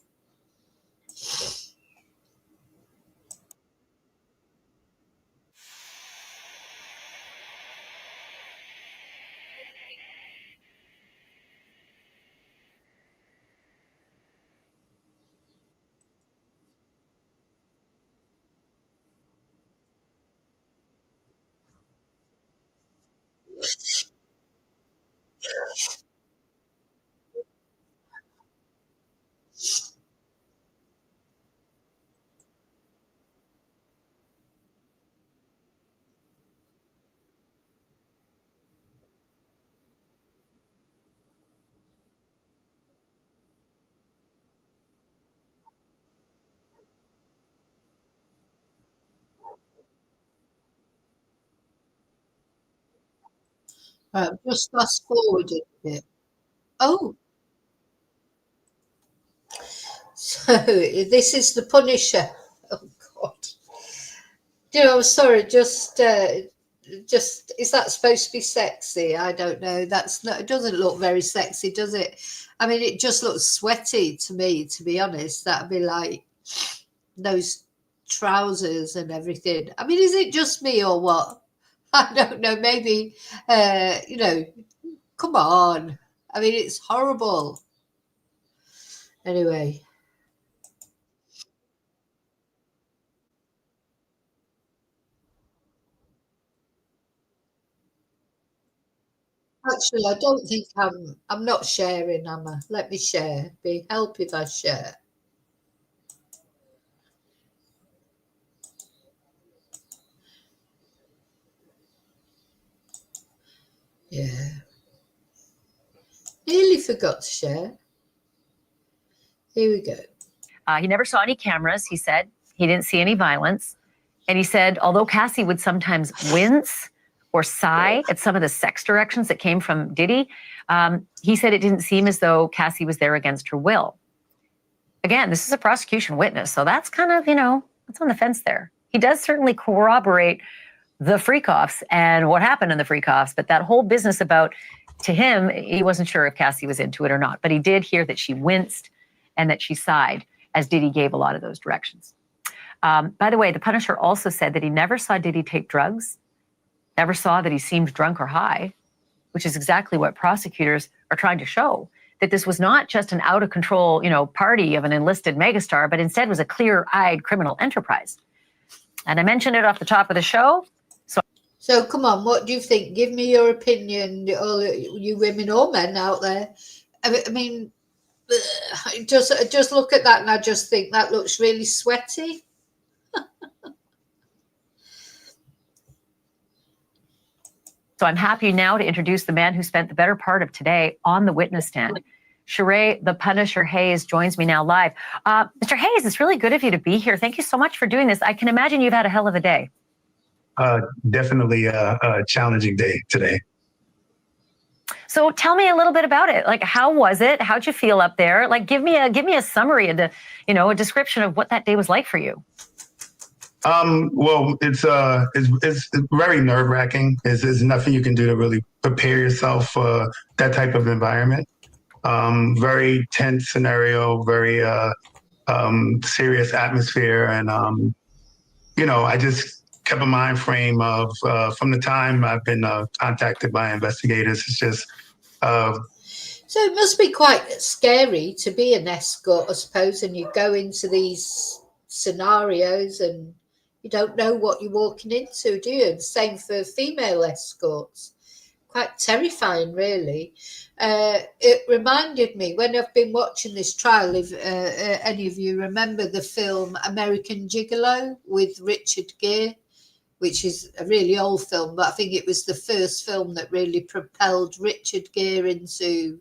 Just fast forward a bit. Oh, so this is the Punisher. Oh God. You know, sorry, just is that supposed to be sexy? I don't know. That's not. It doesn't look very sexy, does it? I mean, it just looks sweaty to me. To be honest, that'd be like those trousers and everything. I mean, is it just me or what? I don't know. Maybe, you know, come on. I mean, it's horrible. Anyway, actually, I don't think I'm not sharing, Emma. Let me share. Be help if I share. Yeah. Nearly forgot to share. Here we go. He never saw any cameras, he said. He didn't see any violence. And he said, although Cassie would sometimes wince or sigh at some of the sex directions that came from Diddy, he said it didn't seem as though Cassie was there against her will. Again, this is a prosecution witness, so that's kind of, you know, it's on the fence there. He does certainly corroborate the freak-offs and what happened in the freak-offs, but that whole business about, to him, he wasn't sure if Cassie was into it or not, but he did hear that she winced and that she sighed as Diddy gave a lot of those directions. By the way, the Punisher also said that he never saw Diddy take drugs, never saw that he seemed drunk or high, which is exactly what prosecutors are trying to show, that this was not just an out-of-control, you know, party of an enlisted megastar, but instead was a clear-eyed criminal enterprise. And I mentioned it off the top of the show. So come on, what do you think? Give me your opinion, all you women or men out there. I mean, just look at that and I just think that looks really sweaty. So I'm happy now to introduce the man who spent the better part of today on the witness stand. Sheree, the Punisher Hayes, joins me now live. Mr. Hayes, it's really good of you to be here. Thank you so much for doing this. I can imagine you've had a hell of a day. Definitely a challenging day today. So tell me a little bit about it. Like, how was it? How'd you feel up there? Like, give me a summary and a description of what that day was like for you. Well, it's very nerve-wracking. There's nothing you can do to really prepare yourself for that type of environment. Very tense scenario, very serious atmosphere, and I just kept a mind frame of from the time I've been contacted by investigators. It's just. So it must be quite scary to be an escort, I suppose, and you go into these scenarios and, You don't know what you're walking into, do you? And same for female escorts. Quite terrifying, really. It reminded me, when I've been watching this trial, if any of you remember the film American Gigolo with Richard Gere, which is a really old film, but I think it was the first film that really propelled Richard Gere into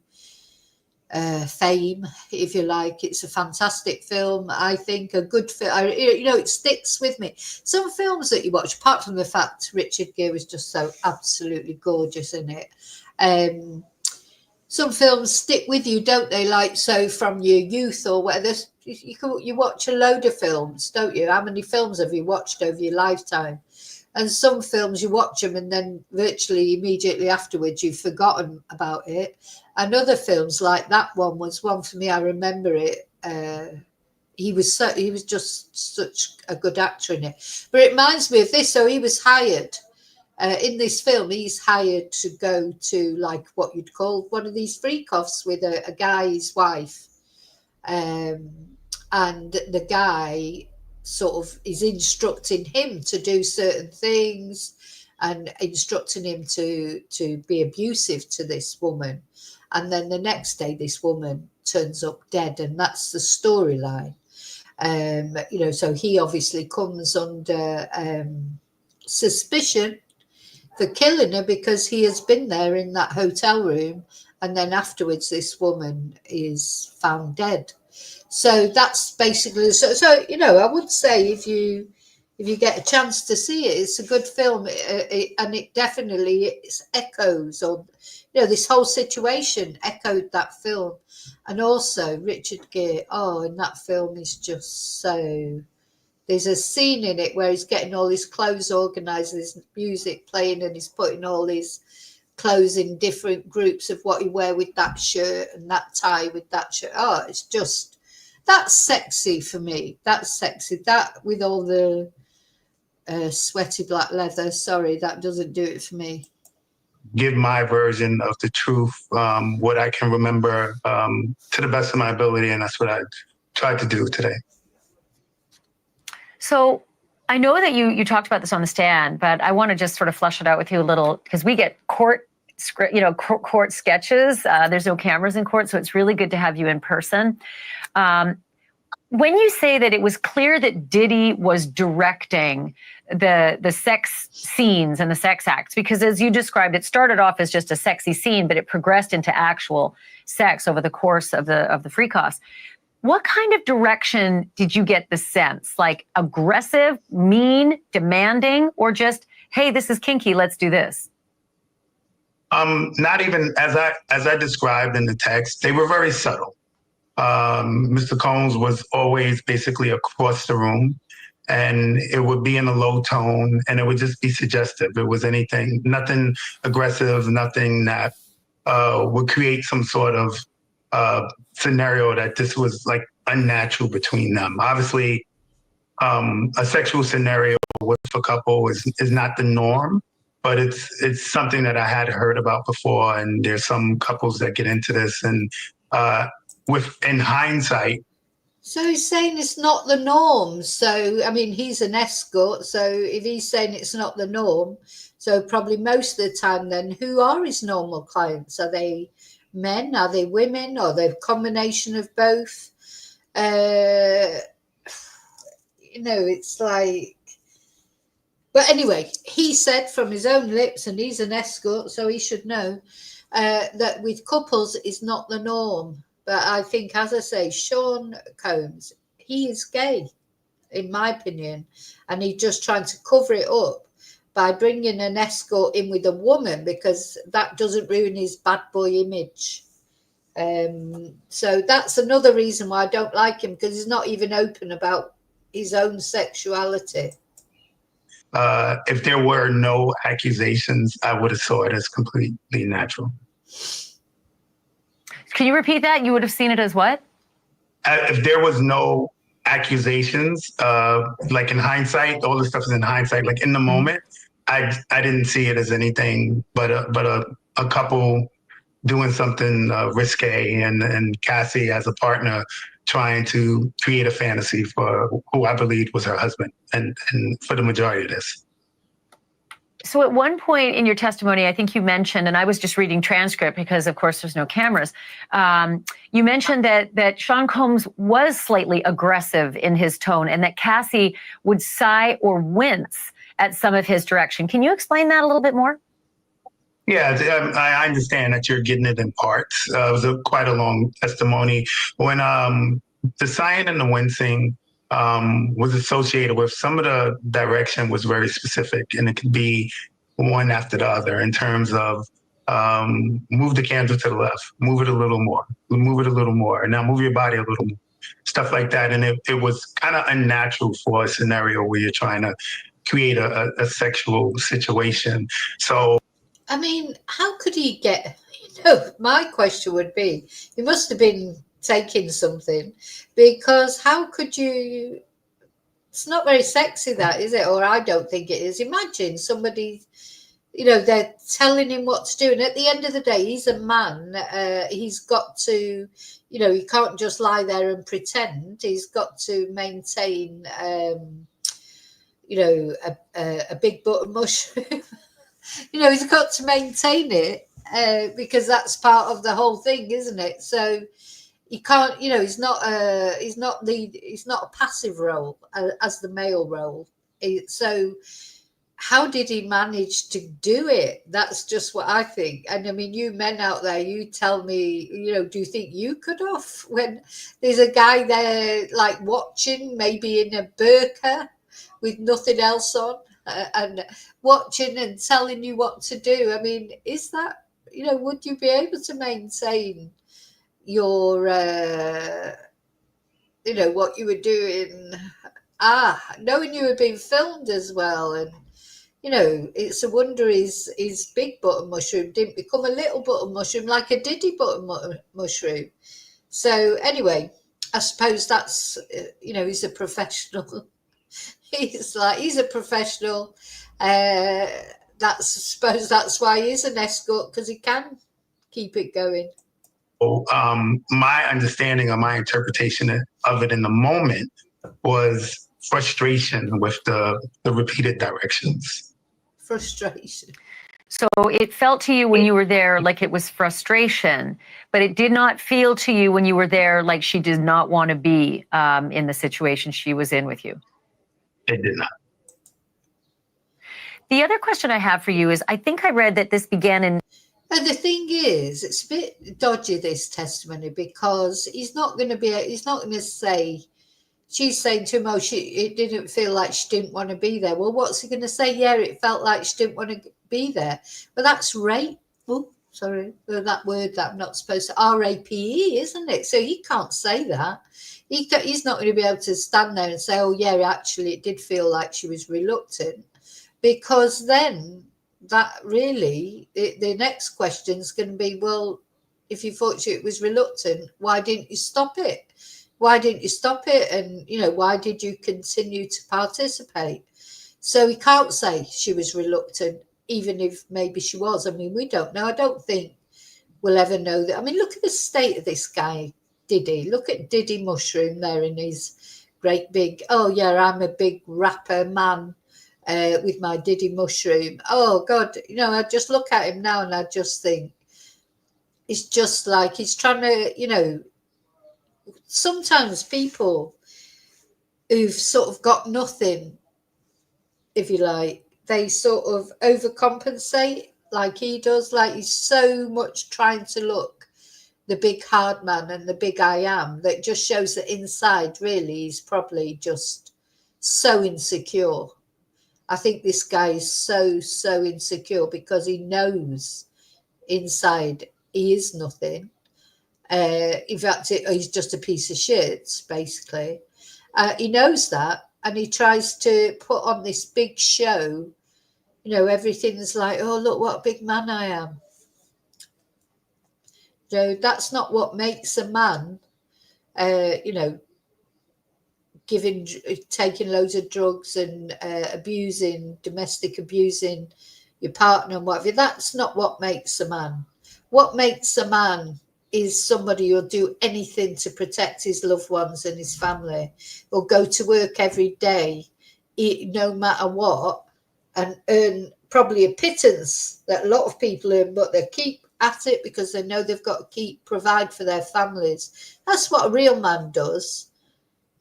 fame, if you like. It's a fantastic film, I think, a good film. It sticks with me. Some films that you watch, apart from the fact Richard Gere was just so absolutely gorgeous in it, some films stick with you, don't they? Like, so from your youth or whatever, you watch a load of films, don't you? How many films have you watched over your lifetime? And some films, you watch them and then virtually immediately afterwards you've forgotten about it. And other films, like that one was one for me, I remember it. He was just such a good actor in it. But it reminds me of this. So he was hired in this film. He's hired to go to, like, what you'd call one of these freak-offs with a guy's wife, and the guy sort of is instructing him to do certain things and instructing him to be abusive to this woman. And then the next day this woman turns up dead, and that's the storyline. So he obviously comes under suspicion for killing her because he has been there in that hotel room, and then afterwards this woman is found dead. So that's basically so I would say if you get a chance to see it, it's a good film, and it definitely echoes, or this whole situation echoed that film. And also Richard Gere, in that film is just so. There's a scene in it where he's getting all his clothes organised, there's music playing, and he's putting all his clothes in different groups of what he wear with that shirt and that tie with that shirt. It's just. That's sexy for me. That's sexy. That with all the sweaty black leather. Sorry, that doesn't do it for me. Give my version of the truth, what I can remember to the best of my ability, and that's what I tried to do today. So I know that you talked about this on the stand, but I want to just sort of flesh it out with you a little, because we get court sketches. There's no cameras in court, so it's really good to have you in person. When you say that it was clear that Diddy was directing the sex scenes and the sex acts, because as you described, it started off as just a sexy scene, but it progressed into actual sex over the course of the freak-offs. What kind of direction did you get the sense? Like aggressive, mean, demanding, or just, hey, this is kinky, let's do this? Not even as I described in the text. They were very subtle. Mr. Combs was always basically across the room, and it would be in a low tone, and it would just be suggestive. It was nothing aggressive, nothing that would create some sort of scenario that this was like unnatural between them. Obviously, a sexual scenario with a couple is not the norm, but it's something that I had heard about before, and there's some couples that get into this, and in hindsight. So he's saying it's not the norm. So, I mean, he's an escort. So if he's saying it's not the norm, so probably most of the time then, who are his normal clients? Are they men? Are they women? Or they a combination of both? It's like, but anyway, he said from his own lips, and he's an escort, so he should know that with couples is not the norm. But I think, as I say, Shaun Combs, he is gay, in my opinion, and he's just trying to cover it up by bringing an escort in with a woman, because that doesn't ruin his bad boy image. So that's another reason why I don't like him, because he's not even open about his own sexuality. If there were no accusations, I would have saw it as completely natural. Can you repeat that? You would have seen it as what? If there was no accusations, like in hindsight, all this stuff is in hindsight. Like in the moment, I didn't see it as anything but a couple doing something risque, and Cassie as a partner trying to create a fantasy for who I believed was her husband, and for the majority of this. So at one point in your testimony, I think you mentioned, and I was just reading transcript because, of course, there's no cameras. You mentioned that Shaun Combs was slightly aggressive in his tone, and that Cassie would sigh or wince at some of his direction. Can you explain that a little bit more? Yeah, I understand that you're getting it in parts. It was quite a long testimony. When the sighing and the wincing was associated with some of the direction was very specific, and it could be one after the other in terms of move the candle to the left, move it a little more, move it a little more, and now move your body a little more, stuff like that. And it was kind of unnatural for a scenario where you're trying to create a sexual situation. So, I mean, how could he get, my question would be, he must have been taking something, because how could you, it's not very sexy, that, is it? Or I don't think it is. Imagine somebody, they're telling him what to do, and at the end of the day, he's a man. He's got to, he can't just lie there and pretend. He's got to maintain, a big button mushroom. He's got to maintain it, because that's part of the whole thing, isn't it? So he can't, he's not a passive role as the male role. So how did he manage to do it? That's just what I think. And I mean, you men out there, you tell me, do you think you could off when there's a guy there like watching, maybe in a burqa with nothing else on, and watching and telling you what to do? I mean, is that, would you be able to maintain your, what you were doing? Knowing you were being filmed as well. And, it's a wonder his big button mushroom didn't become a little button mushroom, like a Diddy button mushroom. So anyway, I suppose that's, he's a professional. He's a professional. I suppose that's why he is an escort, because he can keep it going. My understanding or my interpretation of it in the moment was frustration with the repeated directions. Frustration. So it felt to you when you were there like it was frustration, but it did not feel to you when you were there like she did not want to be in the situation she was in with you. It did not. The other question I have for you is, I think I read that this began in... And the thing is, it's a bit dodgy, this testimony, because he's not going to say, she's saying to him, it didn't feel like she didn't want to be there. Well, what's he going to say? Yeah, it felt like she didn't want to be there. But that's rape. Oh, sorry, that word that I'm not supposed to, R-A-P-E, isn't it? So he can't say that. He's not going to be able to stand there and say, oh, yeah, actually, it did feel like she was reluctant, because then that really, the next question is going to be, well, if you thought it was reluctant, why didn't you stop it? Why didn't you stop it? And, why did you continue to participate? So he can't say she was reluctant, even if maybe she was. I mean, we don't know. I don't think we'll ever know that. I mean, look at the state of this guy, Diddy. Look at Diddy Mushroom there in his great big, oh, yeah, I'm a big rapper man with my Diddy Mushroom. Oh, God, I just look at him now and I just think it's just like he's trying to, sometimes people who've sort of got nothing, if you like, they sort of overcompensate like he does. Like he's so much trying to look the big hard man and the big I am, that just shows that inside really he's probably just so insecure. I think this guy is so insecure because he knows inside he is nothing. In fact, he's just a piece of shit, basically. He knows that, and he tries to put on this big show. Everything's like, oh, look what a big man I am. So that's not what makes a man, taking loads of drugs and domestic abusing your partner and whatever. That's not what makes a man. What makes a man is somebody who'll do anything to protect his loved ones and his family. He'll go to work every day, no matter what, and earn probably a pittance that a lot of people earn, but they keep at it because they know they've got to provide for their families. That's what a real man does.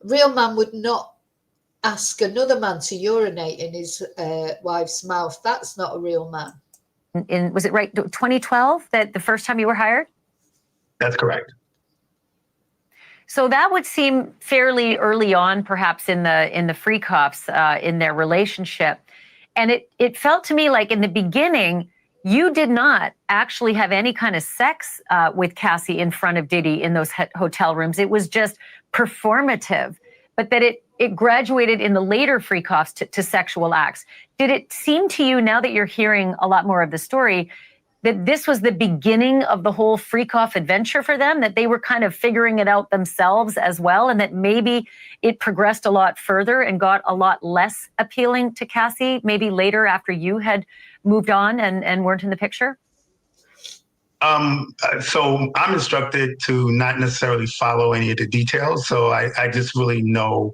A real man would not ask another man to urinate in his wife's mouth. That's not a real man. Was it right 2012 that the first time you were hired? That's correct. So that would seem fairly early on, perhaps in the freak offs in their relationship. And it felt to me like in the beginning, you did not actually have any kind of sex with Cassie in front of Diddy in those hotel rooms. It was just performative, but that it graduated in the later freak offs to sexual acts. Did it seem to you, now that you're hearing a lot more of the story, that this was the beginning of the whole freak off adventure for them, that they were kind of figuring it out themselves as well, and that maybe it progressed a lot further and got a lot less appealing to Cassie, maybe later after you had moved on and weren't in the picture? So I'm instructed to not necessarily follow any of the details. So I just really know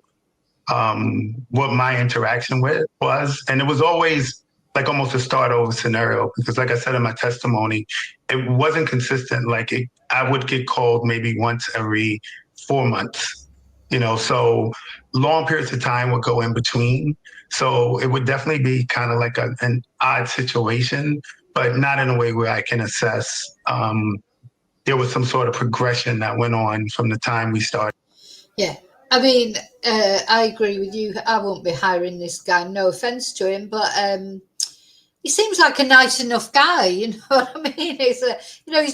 what my interaction with was. And it was always like almost a start over scenario, because like I said in my testimony, it wasn't consistent. Like I would get called maybe once every 4 months, so long periods of time would go in between. So it would definitely be kind of like an odd situation, but not in a way where I can assess there was some sort of progression that went on from the time we started. Yeah. I mean, I agree with you. I won't be hiring this guy. No offense to him, but he seems like a nice enough guy. You know what I mean? He's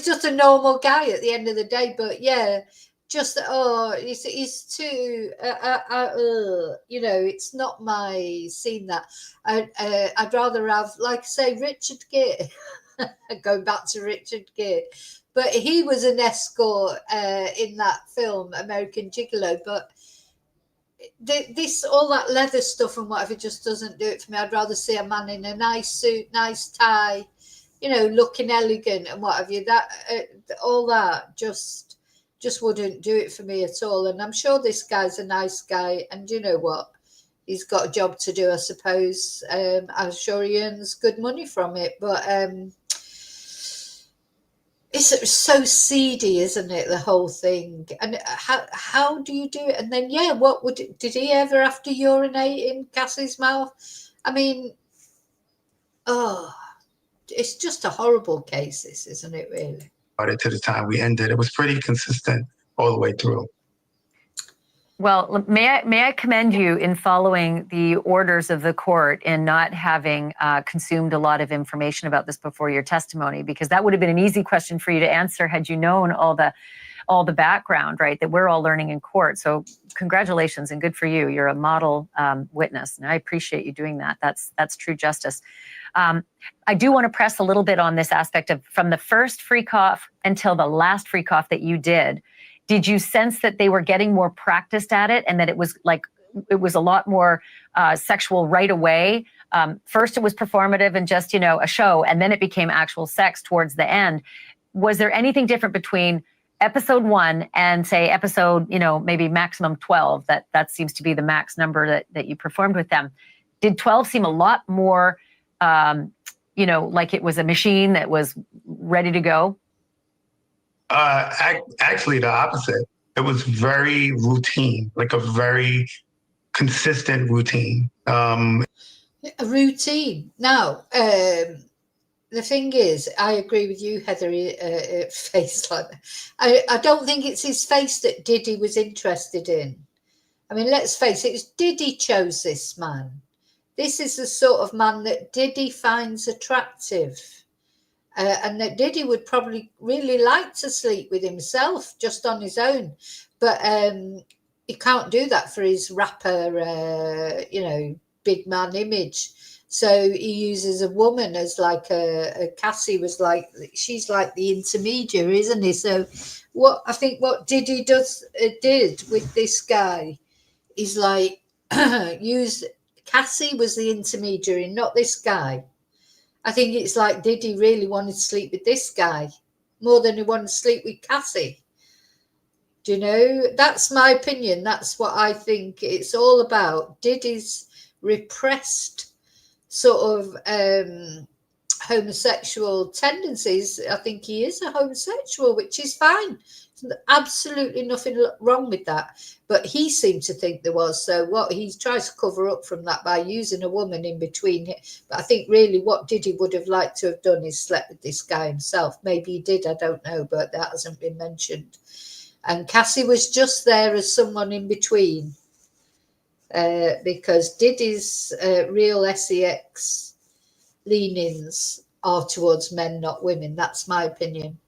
just a normal guy at the end of the day. But yeah, just he's too. It's not my scene. That I'd rather have, like I say, Richard Gere. Going back to Richard Gere. But he was an escort in that film, American Gigolo. But all that leather stuff and whatever just doesn't do it for me. I'd rather see a man in a nice suit, nice tie, looking elegant and what have you. That all that just wouldn't do it for me at all. And I'm sure this guy's a nice guy, and you know what? He's got a job to do, I suppose. I'm sure he earns good money from it, but it's so seedy, isn't it, the whole thing? And how do you do it? And then, did he ever have to urinate in Cassie's mouth? I mean, it's just a horrible case, this, isn't it, really? To the time we ended, it was pretty consistent all the way through. Well, may I commend you in following the orders of the court and not having consumed a lot of information about this before your testimony, because that would have been an easy question for you to answer had you known all the background, right, that we're all learning in court. So congratulations and good for you. You're a model witness, and I appreciate you doing that. That's true justice. I do want to press a little bit on this aspect of from the first freak off until the last freak off that you did. Did you sense that they were getting more practiced at it, and that it was a lot more sexual right away? First, it was performative and just, a show, and then it became actual sex towards the end. Was there anything different between episode 1 and say episode, maybe maximum 12? That seems to be the max number that you performed with them. Did 12 seem a lot more, like it was a machine that was ready to go? Actually, the opposite. It was very routine, like a very consistent routine. A routine. Now, the thing is, I agree with you, Heather. Face like that. I don't think it's his face that Diddy was interested in. I mean, let's face it, it's Diddy chose this man. This is the sort of man that Diddy finds attractive. And that Diddy would probably really like to sleep with himself just on his own. But he can't do that for his rapper, big man image. So he uses a woman as like a Cassie was like, she's like the intermediary, isn't he? So what Diddy did with this guy is like Cassie was the intermediary, not this guy. I think it's like Diddy really wanted to sleep with this guy, more than he wanted to sleep with Cassie. Do you know? That's my opinion. That's what I think it's all about. Diddy's repressed sort of homosexual tendencies. I think he is a homosexual, which is fine. Absolutely nothing wrong with that. But he seemed to think there was. So what he tries to cover up from that by using a woman in between. But I think really what Diddy would have liked to have done is slept with this guy himself. Maybe he did, I don't know, but that hasn't been mentioned. And Cassie was just there as someone in between, because Diddy's real sex leanings are towards men, not women. That's my opinion.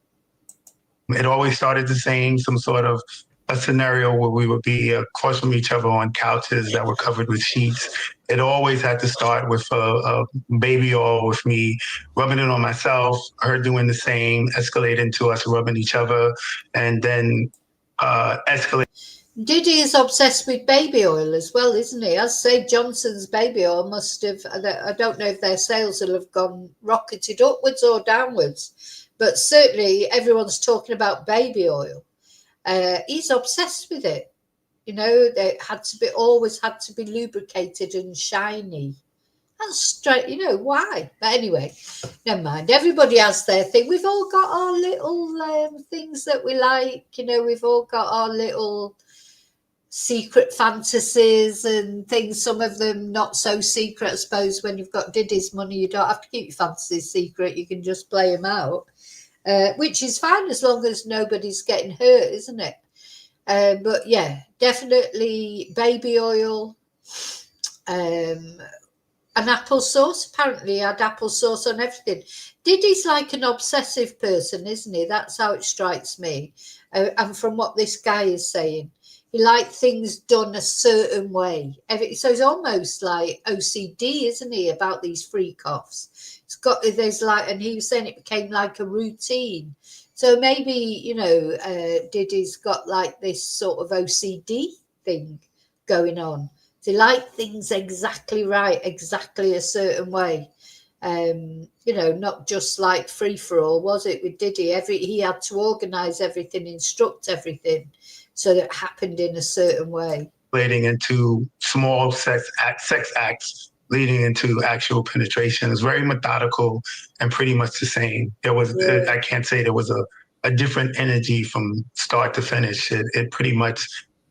It always started the same, some sort of a scenario where we would be across from each other on couches that were covered with sheets. It always had to start with a baby oil, with me rubbing it on myself, her doing the same, escalate into us rubbing each other, and then escalate. Diddy is obsessed with baby oil as well, isn't he? I'd say Johnson's baby oil must have, I don't know if their sales will have gone rocketed upwards or downwards, but certainly everyone's talking about baby oil. He's obsessed with it. You know, they always had to be lubricated and shiny. That's straight, you know, why? But anyway, never mind. Everybody has their thing. We've all got our little things that we like. You know, we've all got our little secret fantasies and things. Some of them not so secret, I suppose. When you've got Diddy's money, you don't have to keep your fantasies secret. You can just play them out, which is fine as long as nobody's getting hurt, isn't it? But yeah, definitely baby oil. And applesauce. Apparently he had applesauce on everything. Diddy's like an obsessive person, isn't he? That's how it strikes me. And from what this guy is saying, he liked things done a certain way. So he's almost like OCD, isn't he, about these freak-offs? And he was saying it became like a routine. So maybe, you know, Diddy's got like this sort of OCD thing going on. They like things exactly right, exactly a certain way. You know, not just like free for all, was it, with Diddy? He had to organise everything, instruct everything, so that it happened in a certain way. Leading into small sex acts, leading into actual penetration. It's very methodical and pretty much the same. I can't say there was a different energy from start to finish. It pretty much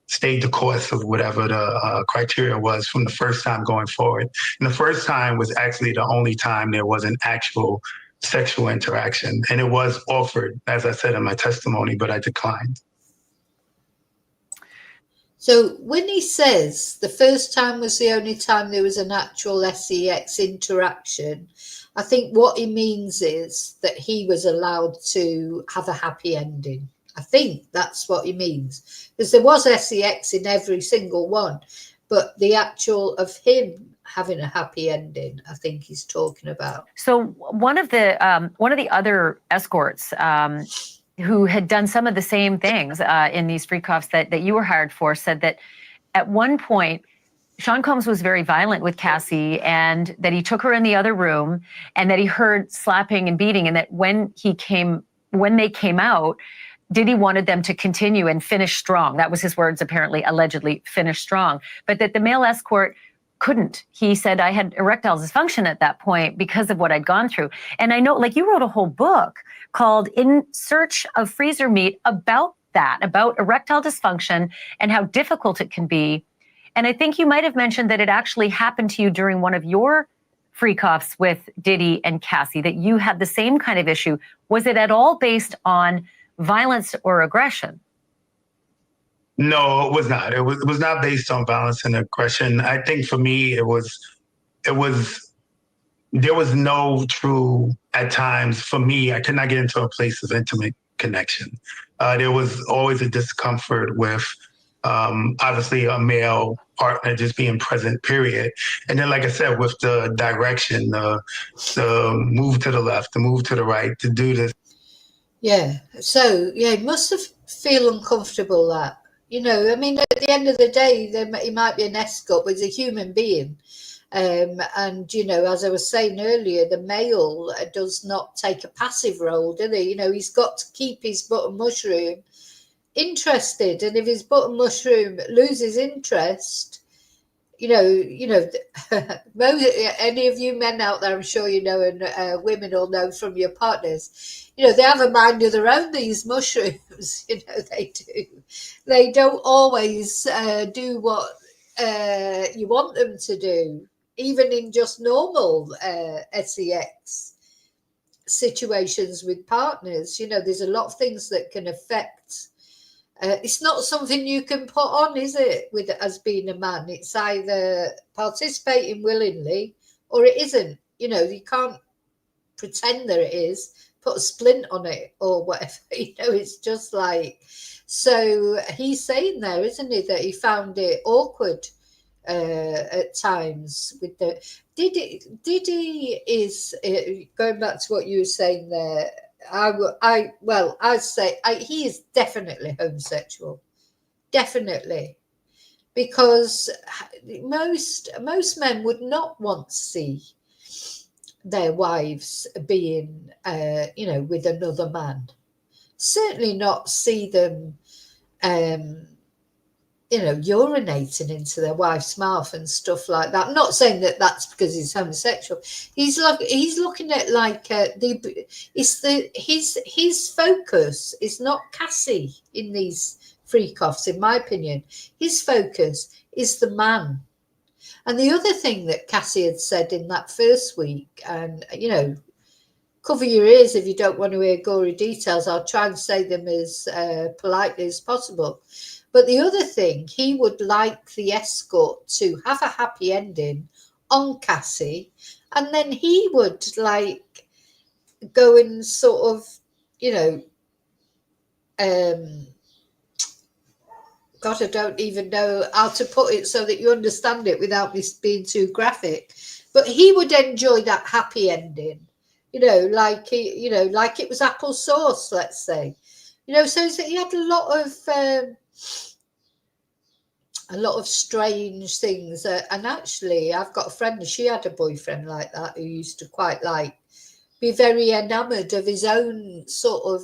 stayed the course of whatever the criteria was from the first time going forward. And the first time was actually the only time there was an actual sexual interaction. And it was offered, as I said in my testimony, but I declined. So when he says the first time was the only time there was an actual sex interaction, I think what he means is that he was allowed to have a happy ending. I think that's what he means, because there was sex in every single one, but the actual of him having a happy ending, I think he's talking about. So one of the other escorts who had done some of the same things in these freak-offs that you were hired for said that at one point Shaun Combs was very violent with Cassie, and that he took her in the other room, and that he heard slapping and beating, and that when they came out, Diddy wanted them to continue and finish strong. That was his words, apparently, allegedly, finish strong. But that the male escort couldn't. He said, I had erectile dysfunction at that point because of what I'd gone through. And I know, like, you wrote a whole book called In Search of Freezer Meat about that, about erectile dysfunction and how difficult it can be. And I think you might have mentioned that it actually happened to you during one of your freak-offs with Diddy and Cassie, that you had the same kind of issue. Was it at all based on violence or aggression? No, it was not. It was not based on violence and aggression. I think for me, there was no true, at times, for me, I could not get into a place of intimate connection. There was always a discomfort with, obviously, a male partner just being present, period. And then, like I said, with the direction, the move to the left, the move to the right, to do this. Yeah. So, yeah, it must have feel uncomfortable, that. You know, I mean, at the end of the day, he might be an escort, but he's a human being. And, you know, as I was saying earlier, the male does not take a passive role, do they? You know, he's got to keep his button mushroom interested. And if his button mushroom loses interest, you know, any of you men out there, I'm sure you know, and women will know from your partners, you know, they have a mind of their own, these mushrooms, you know, they do. They don't always do what you want them to do, even in just normal sex situations with partners. You know, there's a lot of things that can affect. It's not something you can put on, is it, with as being a man? It's either participating willingly or it isn't. You know, you can't pretend that it is, put a splint on it or whatever. You know, it's just like, so he's saying there, isn't he, that he found it awkward at times with the Diddy is going back to what you were saying there. I'd say he is definitely homosexual, definitely, because most men would not want to see their wives being, you know, with another man. Certainly not see them, you know, urinating into their wife's mouth and stuff like that. I'm not saying that that's because he's homosexual. He's looking at like his focus is not Cassie in these freak-offs, in my opinion. His focus is the man. And the other thing that Cassie had said in that first week, and, you know, cover your ears if you don't want to hear gory details. I'll try and say them as politely as possible. But the other thing, he would like the escort to have a happy ending on Cassie, and then he would like go and sort of, you know, God, I don't even know how to put it so that you understand it without me being too graphic. But he would enjoy that happy ending, you know, like like it was applesauce, let's say, you know. So he had a lot of strange things. And actually, I've got a friend, she had a boyfriend like that who used to quite like be very enamoured of his own sort of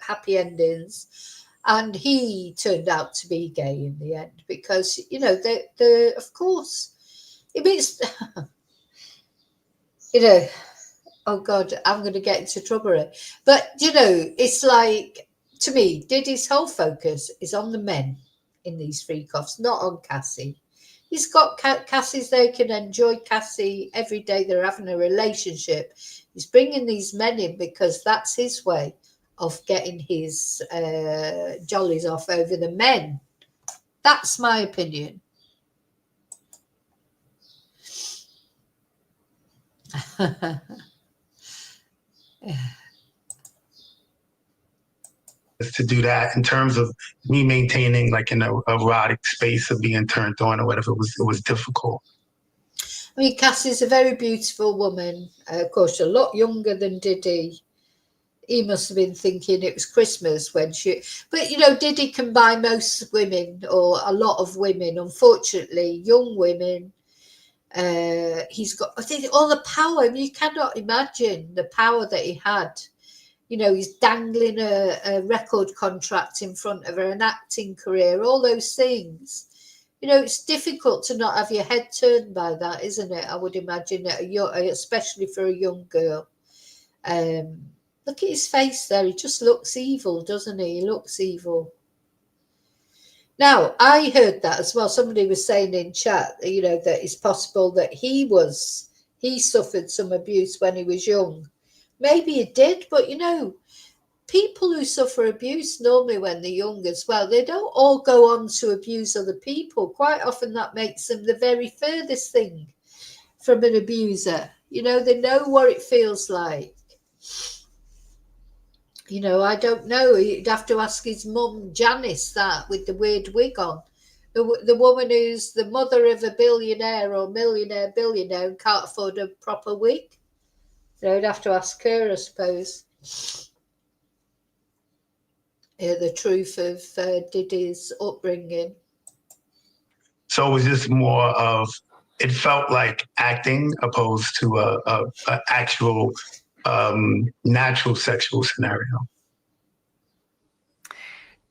happy endings. And he turned out to be gay in the end because, you know, of course, it means, you know, oh God, I'm going to get into trouble. But, you know, it's like, to me, Diddy's whole focus is on the men in these freak-offs, not on Cassie. He's got Cassie's there, can enjoy Cassie every day. They're having a relationship. He's bringing these men in because that's his way of getting his jollies off over the men. That's my opinion. To do that in terms of me maintaining like an erotic space of being turned on or whatever, it was difficult. I mean, Cassie's a very beautiful woman, of course, a lot younger than Diddy. He must have been thinking it was Christmas when but, you know, Diddy can buy most women or a lot of women, unfortunately, young women. He's got, I think, all the power. I mean, you cannot imagine the power that he had. You know, he's dangling a record contract in front of her, an acting career, all those things. You know, it's difficult to not have your head turned by that, isn't it? I would imagine, especially for a young girl. Look at his face there. He just looks evil, doesn't he? He looks evil. Now, I heard that as well. Somebody was saying in chat, you know, that it's possible that he suffered some abuse when he was young. Maybe he did, but, you know, people who suffer abuse normally when they're young as well, they don't all go on to abuse other people. Quite often that makes them the very furthest thing from an abuser. You know, they know what it feels like. You know, I don't know. You'd have to ask his mum, Janice, that with the weird wig on. The woman who's the mother of a billionaire or billionaire and can't afford a proper wig. So I'd have to ask her, I suppose. The truth of Diddy's upbringing. So it was just more of it felt like acting opposed to a actual natural sexual scenario.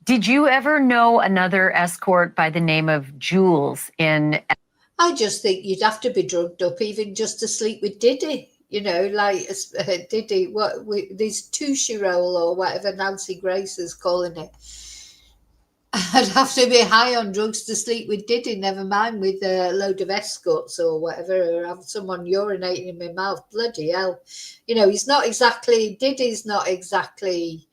Did you ever know another escort by the name of Jules in? I just think you'd have to be drugged up even just to sleep with Diddy. You know, like Diddy, these tushy roll or whatever Nancy Grace is calling it. I'd have to be high on drugs to sleep with Diddy, never mind with a load of escorts or whatever, or have someone urinating in my mouth. Bloody hell. You know, Diddy's not exactly,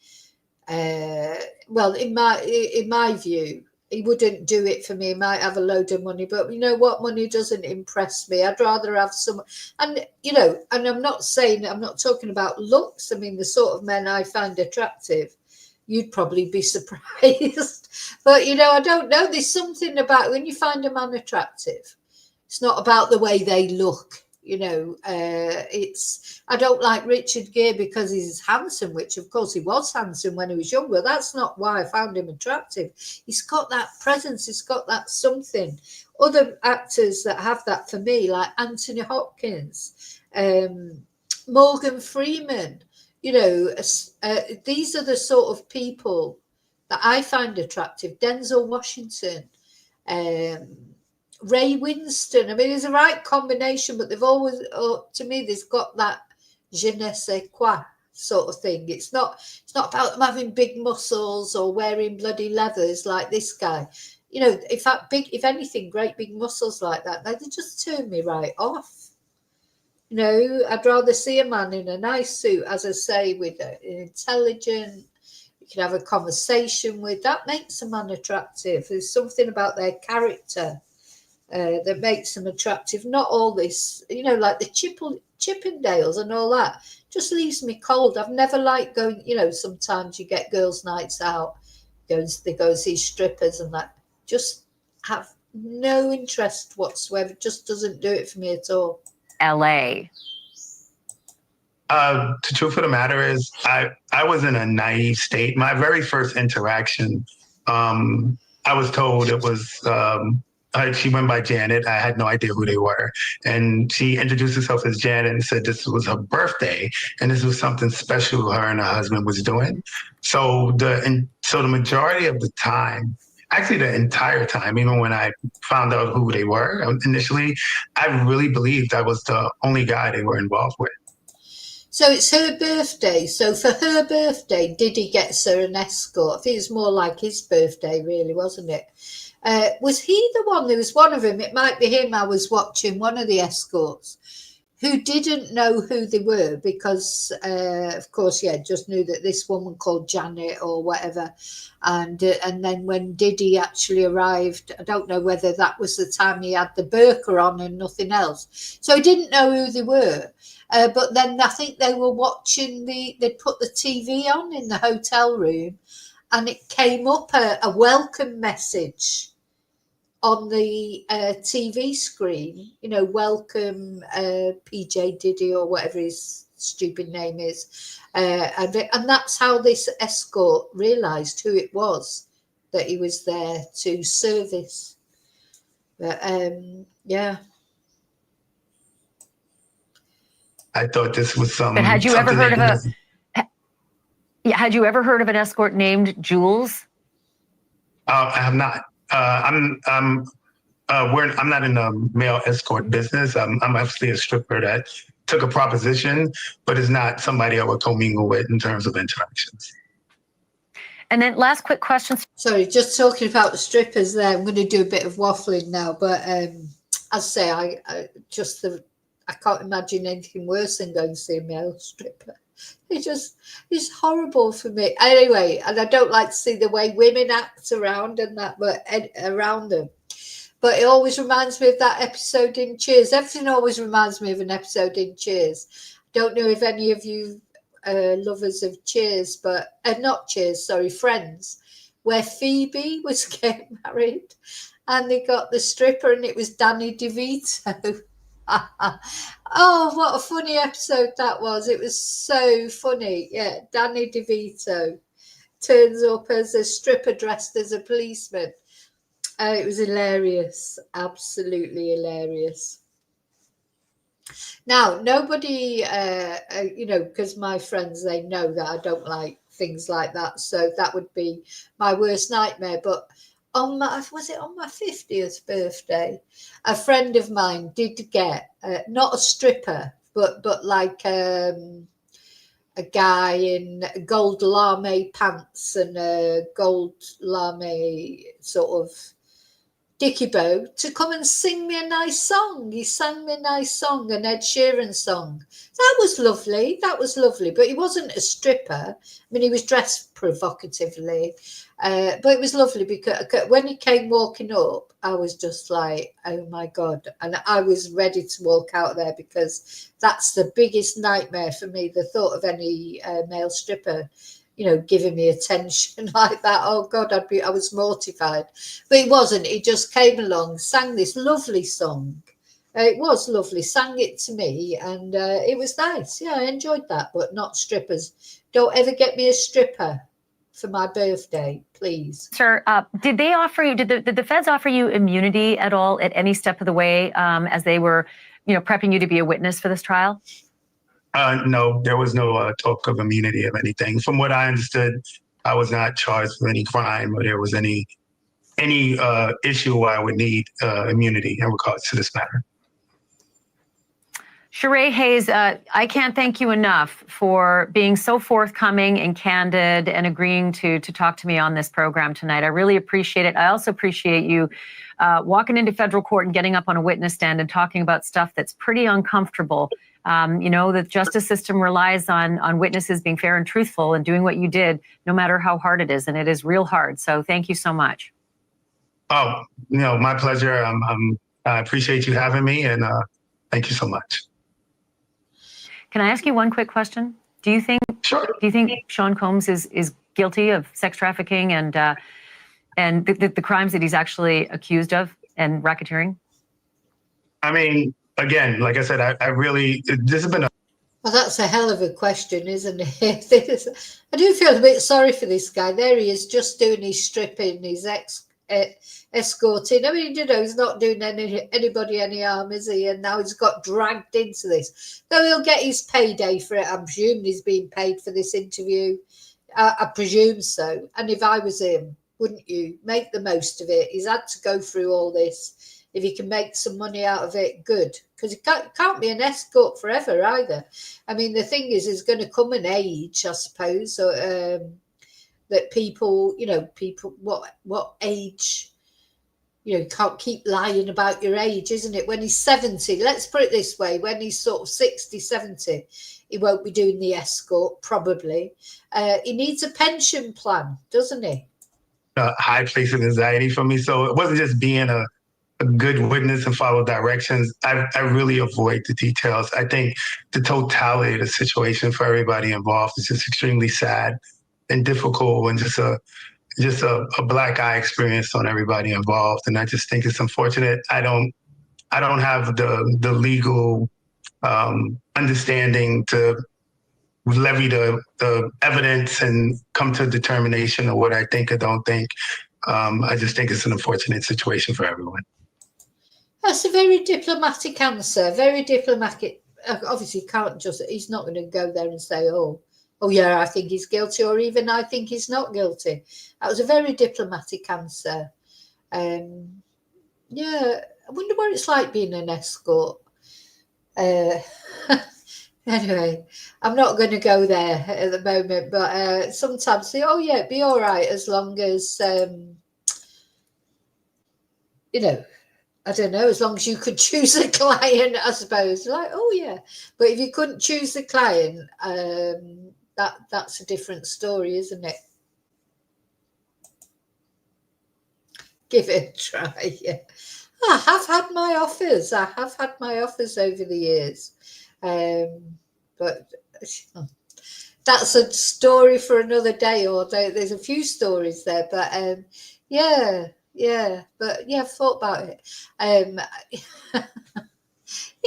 well, in my view, he wouldn't do it for me. He might have a load of money, but you know what? Money doesn't impress me. I'd rather have some, and you know, and I'm not talking about looks. I mean, the sort of men I find attractive, you'd probably be surprised. But, you know, I don't know. There's something about when you find a man attractive, it's not about the way they look. You know, I don't like Richard Gere because he's handsome, which of course he was handsome when he was younger. That's not why I found him attractive. He's got that presence. He's got that something. Other actors that have that for me, like Anthony Hopkins, Morgan Freeman, you know, these are the sort of people that I find attractive. Denzel Washington, Ray Winston. I mean, it's a right combination, but they've always, to me, they've got that je ne sais quoi sort of thing. It's not about them having big muscles or wearing bloody leathers like this guy. You know, if anything, great big muscles like that, they just turn me right off. You know, I'd rather see a man in a nice suit, as I say, with an intelligent, you can have a conversation with. That makes a man attractive. There's something about their character that makes them attractive. Not all this, you know, like the Chippendales and all that. Just leaves me cold. I've never liked going, you know, sometimes you get girls' nights out, they go see strippers and that. Just have no interest whatsoever. Just doesn't do it for me at all. LA. The truth of the matter is, I was in a naive state. My very first interaction, I was told it was, she went by Janet. I had no idea who they were. And she introduced herself as Janet and said this was her birthday and this was something special her and her husband was doing. So the majority of the time, actually the entire time, even when I found out who they were initially, I really believed I was the only guy they were involved with. So it's her birthday. So for her birthday, Diddy gets her an escort. I think it's more like his birthday, really, wasn't it? Was he the one? There was one of them. It might be him. I was watching one of the escorts who didn't know who they were because, of course, just knew that this woman called Janet or whatever. And then when Diddy actually arrived, I don't know whether that was the time he had the burqa on and nothing else. So he didn't know who they were. But then I think they were watching they'd put the TV on in the hotel room and it came up a welcome message on the TV screen, you know, welcome PJ Diddy or whatever his stupid name is. And that's how this escort realised who it was that he was there to service. But, yeah. I thought this was some. But had you ever heard of had you ever heard of an escort named Jules? I have not. I'm not in the male escort business. I'm actually a stripper that took a proposition, but is not somebody I would commingle with in terms of interactions. And then last quick question. Sorry, just talking about the strippers there. I'm going to do a bit of waffling now, but as I say, I can't imagine anything worse than going to see a male stripper. It's horrible for me. Anyway, and I don't like to see the way women act around and that, but around them. But it always reminds me of that episode in Cheers. Everything always reminds me of an episode in Cheers. I don't know if any of you lovers of Cheers, but not Cheers, sorry, Friends, where Phoebe was getting married and they got the stripper and it was Danny DeVito. Oh, what a funny episode that was. It was so funny. Yeah, Danny DeVito turns up as a stripper dressed as a policeman. It was hilarious. Absolutely hilarious. Now, nobody, because my friends, they know that I don't like things like that. So that would be my worst nightmare. But was it on my 50th birthday? A friend of mine did get, not a stripper, but like a guy in gold lame pants and a gold lame sort of Dickie Bow to come and sing me a nice song. He sang me a nice song, an Ed Sheeran song. That was lovely. That was lovely. But he wasn't a stripper. I mean, he was dressed provocatively. But it was lovely because when he came walking up, I was just like, oh my God. And I was ready to walk out there because that's the biggest nightmare for me, the thought of any male stripper giving me attention like that. Oh God, I was mortified. But he wasn't. He just came along, sang this lovely song. It was lovely, sang it to me, and it was nice. Yeah, I enjoyed that, but not strippers. Don't ever get me a stripper for my birthday, please. Sir, did they offer you, did the feds offer you immunity at all at any step of the way as they were, prepping you to be a witness for this trial? No, there was no talk of immunity of anything. From what I understood, I was not charged with any crime or there was any issue where I would need immunity in regards to this matter. Sheree Hayes, I can't thank you enough for being so forthcoming and candid and agreeing to talk to me on this program tonight. I really appreciate it. I also appreciate you walking into federal court and getting up on a witness stand and talking about stuff that's pretty uncomfortable. The justice system relies on witnesses being fair and truthful and doing what you did, no matter how hard it is. And it is real hard. So thank you so much. Oh, my pleasure. I appreciate you having me, and thank you so much. Can I ask you one quick question? Do you think Shaun Combs is guilty of sex trafficking and the crimes that he's actually accused of and racketeering? I mean, again, like I said, I really, this has been a... Well, that's a hell of a question, isn't it? I do feel a bit sorry for this guy. There he is, just doing his stripping, his escorting. I mean, he's not doing anybody any harm, is he? And now he's got dragged into this. Though he'll get his payday for it. I'm presuming he's being paid for this interview. I presume so. And if I was him, wouldn't you make the most of it? He's had to go through all this. If he can make some money out of it, good. Because it can't be an escort forever either. I mean, the thing is, there's going to come an age, I suppose, that people, what age, can't keep lying about your age, isn't it? When he's 70, let's put it this way, when he's sort of 60, 70, he won't be doing the escort, probably. He needs a pension plan, doesn't he? A high place of anxiety for me. So it wasn't just being a good witness and follow directions. I really avoid the details. I think the totality of the situation for everybody involved is just extremely sad and difficult, and just a black eye experience on everybody involved. And I just think it's unfortunate. I don't have the legal understanding to levy the evidence and come to a determination of what I think or don't think. I just think it's an unfortunate situation for everyone. That's a very diplomatic answer. Very diplomatic. Obviously, he's not going to go there and say, oh yeah, I think he's guilty, or even I think he's not guilty. That was a very diplomatic answer. Yeah, I wonder what it's like being an escort. Anyway, I'm not going to go there at the moment, but sometimes say, oh yeah, it'd be all right as long as, I don't know, as long as you could choose a client, I suppose. Like, oh yeah. But if you couldn't choose the client, that's a different story, isn't it? Give it a try. Yeah. I have had my offers. Over the years. But that's a story for another day, or there's a few stories there. But yeah, but yeah, I've thought about it. Yeah,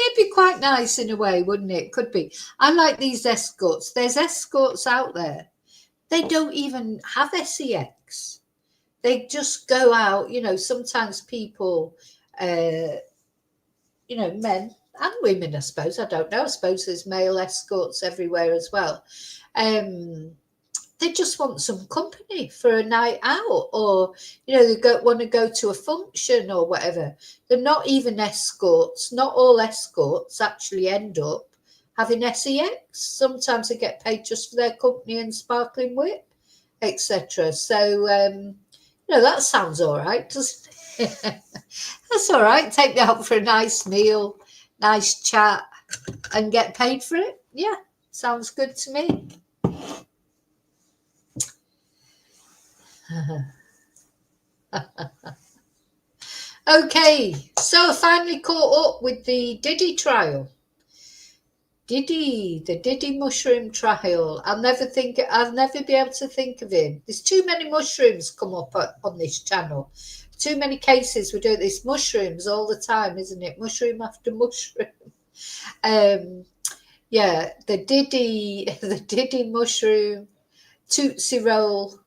it'd be quite nice in a way, wouldn't it? Could be. I like these escorts. There's escorts out there. They don't even have sex. They just go out. Sometimes people, men, and women, I suppose. I don't know. I suppose there's male escorts everywhere as well. They just want some company for a night out, or they want to go to a function or whatever. They're not even escorts. Not all escorts actually end up having sex. Sometimes they get paid just for their company and sparkling whip, etc. So that sounds all right, doesn't it? That's all right. Take me out for a nice meal, nice chat, and get paid for it. Yeah, sounds good to me. Okay, so I finally caught up with the Diddy trial. The Diddy mushroom trial. I'll never be able to think of him. There's too many mushrooms come up on this channel. Too many cases. We do this mushrooms all the time, isn't it? Mushroom after mushroom. Yeah, the Diddy mushroom, Tootsie Roll.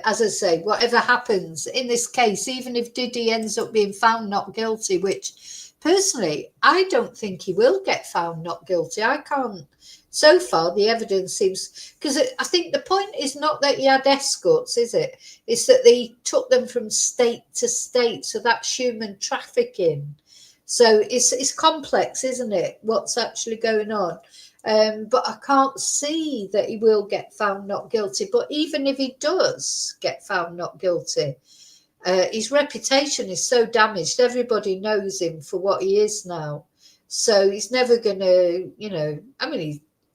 As I say, whatever happens in this case, even if Diddy ends up being found not guilty, which personally, I don't think he will get found not guilty. I can't. So far, the evidence seems, because I think the point is not that he had escorts, is it? It's that they took them from state to state. So that's human trafficking. So it's complex, isn't it? What's actually going on? But I can't see that he will get found not guilty. But even if he does get found not guilty, his reputation is so damaged. Everybody knows him for what he is now. So he's never going to,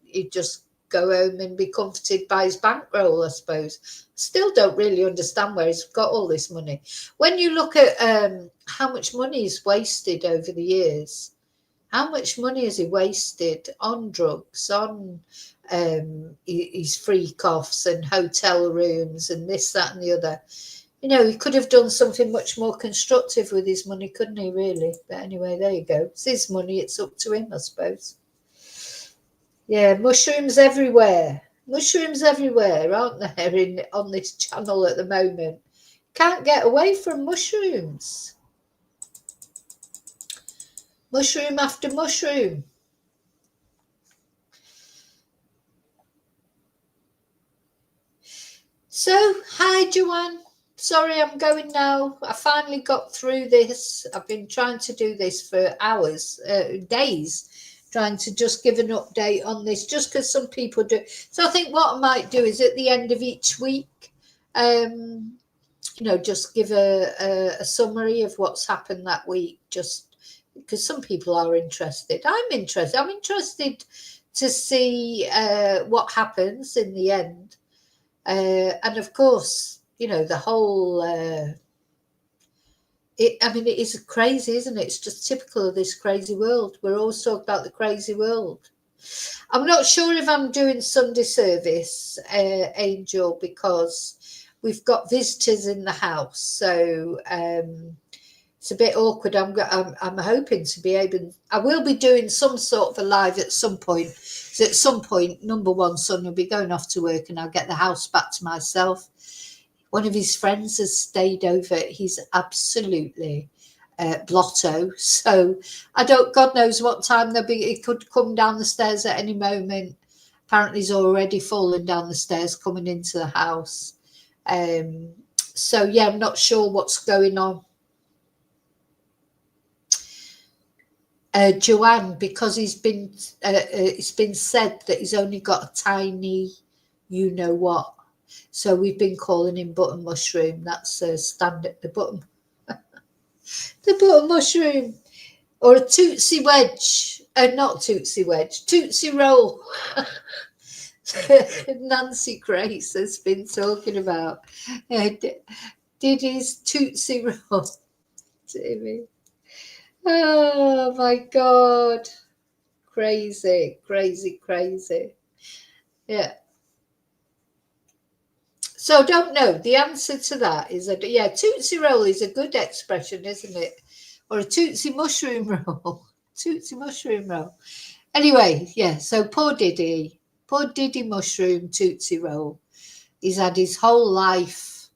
he'd just go home and be comforted by his bankroll, I suppose. Still don't really understand where he's got all this money. When you look at how much money he's wasted over the years, how much money has he wasted on drugs, on his freak-offs and hotel rooms and this, that and the other? He could have done something much more constructive with his money, couldn't he, really? But anyway, there you go. It's his money. It's up to him, I suppose. Yeah, mushrooms everywhere. Mushrooms everywhere, aren't there, on this channel at the moment? Can't get away from mushrooms. Mushroom after mushroom. So, hi, Joanne. Sorry, I'm going now. I finally got through this. I've been trying to do this for hours, days, trying to just give an update on this, just because some people do. So I think what I might do is at the end of each week, just give a summary of what's happened that week, just because some people are interested. I'm interested to see what happens in the end. And of course, the whole, it is crazy, isn't it? It's just typical of this crazy world. We're always talking about the crazy world. I'm not sure if I'm doing Sunday service, Angel, because we've got visitors in the house. So it's a bit awkward. I'm hoping to be able. I will be doing some sort of a live at some point. So at some point, number one son will be going off to work, and I'll get the house back to myself. One of his friends has stayed over. He's absolutely blotto. So God knows what time they'll be. He could come down the stairs at any moment. Apparently, he's already fallen down the stairs coming into the house. So yeah, I'm not sure what's going on. Joanne, because it's been said that he's only got a tiny, what. So we've been calling him button mushroom. That's standard. The button mushroom, or a tootsie wedge. Not tootsie wedge. Tootsie roll. Nancy Grace has been talking about Diddy's tootsie roll. Timmy. Oh my God. Crazy. Yeah. So don't know. The answer to that is tootsie roll is a good expression, isn't it? Or a tootsie mushroom roll. Tootsie mushroom roll. Anyway, yeah, so poor Diddy mushroom tootsie roll. He's had his whole life,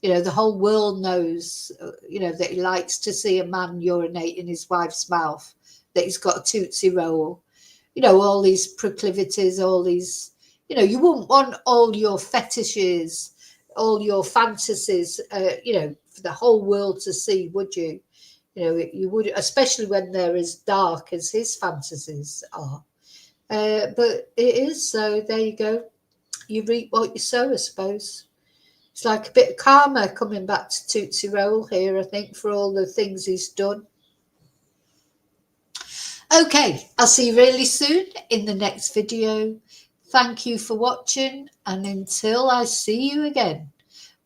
the whole world knows, that he likes to see a man urinate in his wife's mouth. that he's got a Tootsie Roll. You know, all these proclivities, all these, you know, you wouldn't want all your fetishes, all your fantasies, you know, for the whole world to see, would you? You know, you would, especially when they're as dark as his fantasies are. But it is, so there you go. You reap what you sow, I suppose. It's like a bit of karma coming back to Tootsie Roll here, I think, for all the things he's done. Okay, I'll see you really soon in the next video. Thank you for watching, and until I see you again,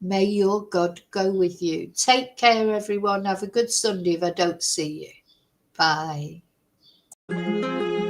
may your God go with you. Take care, everyone. Have a good Sunday if I don't see you. Bye.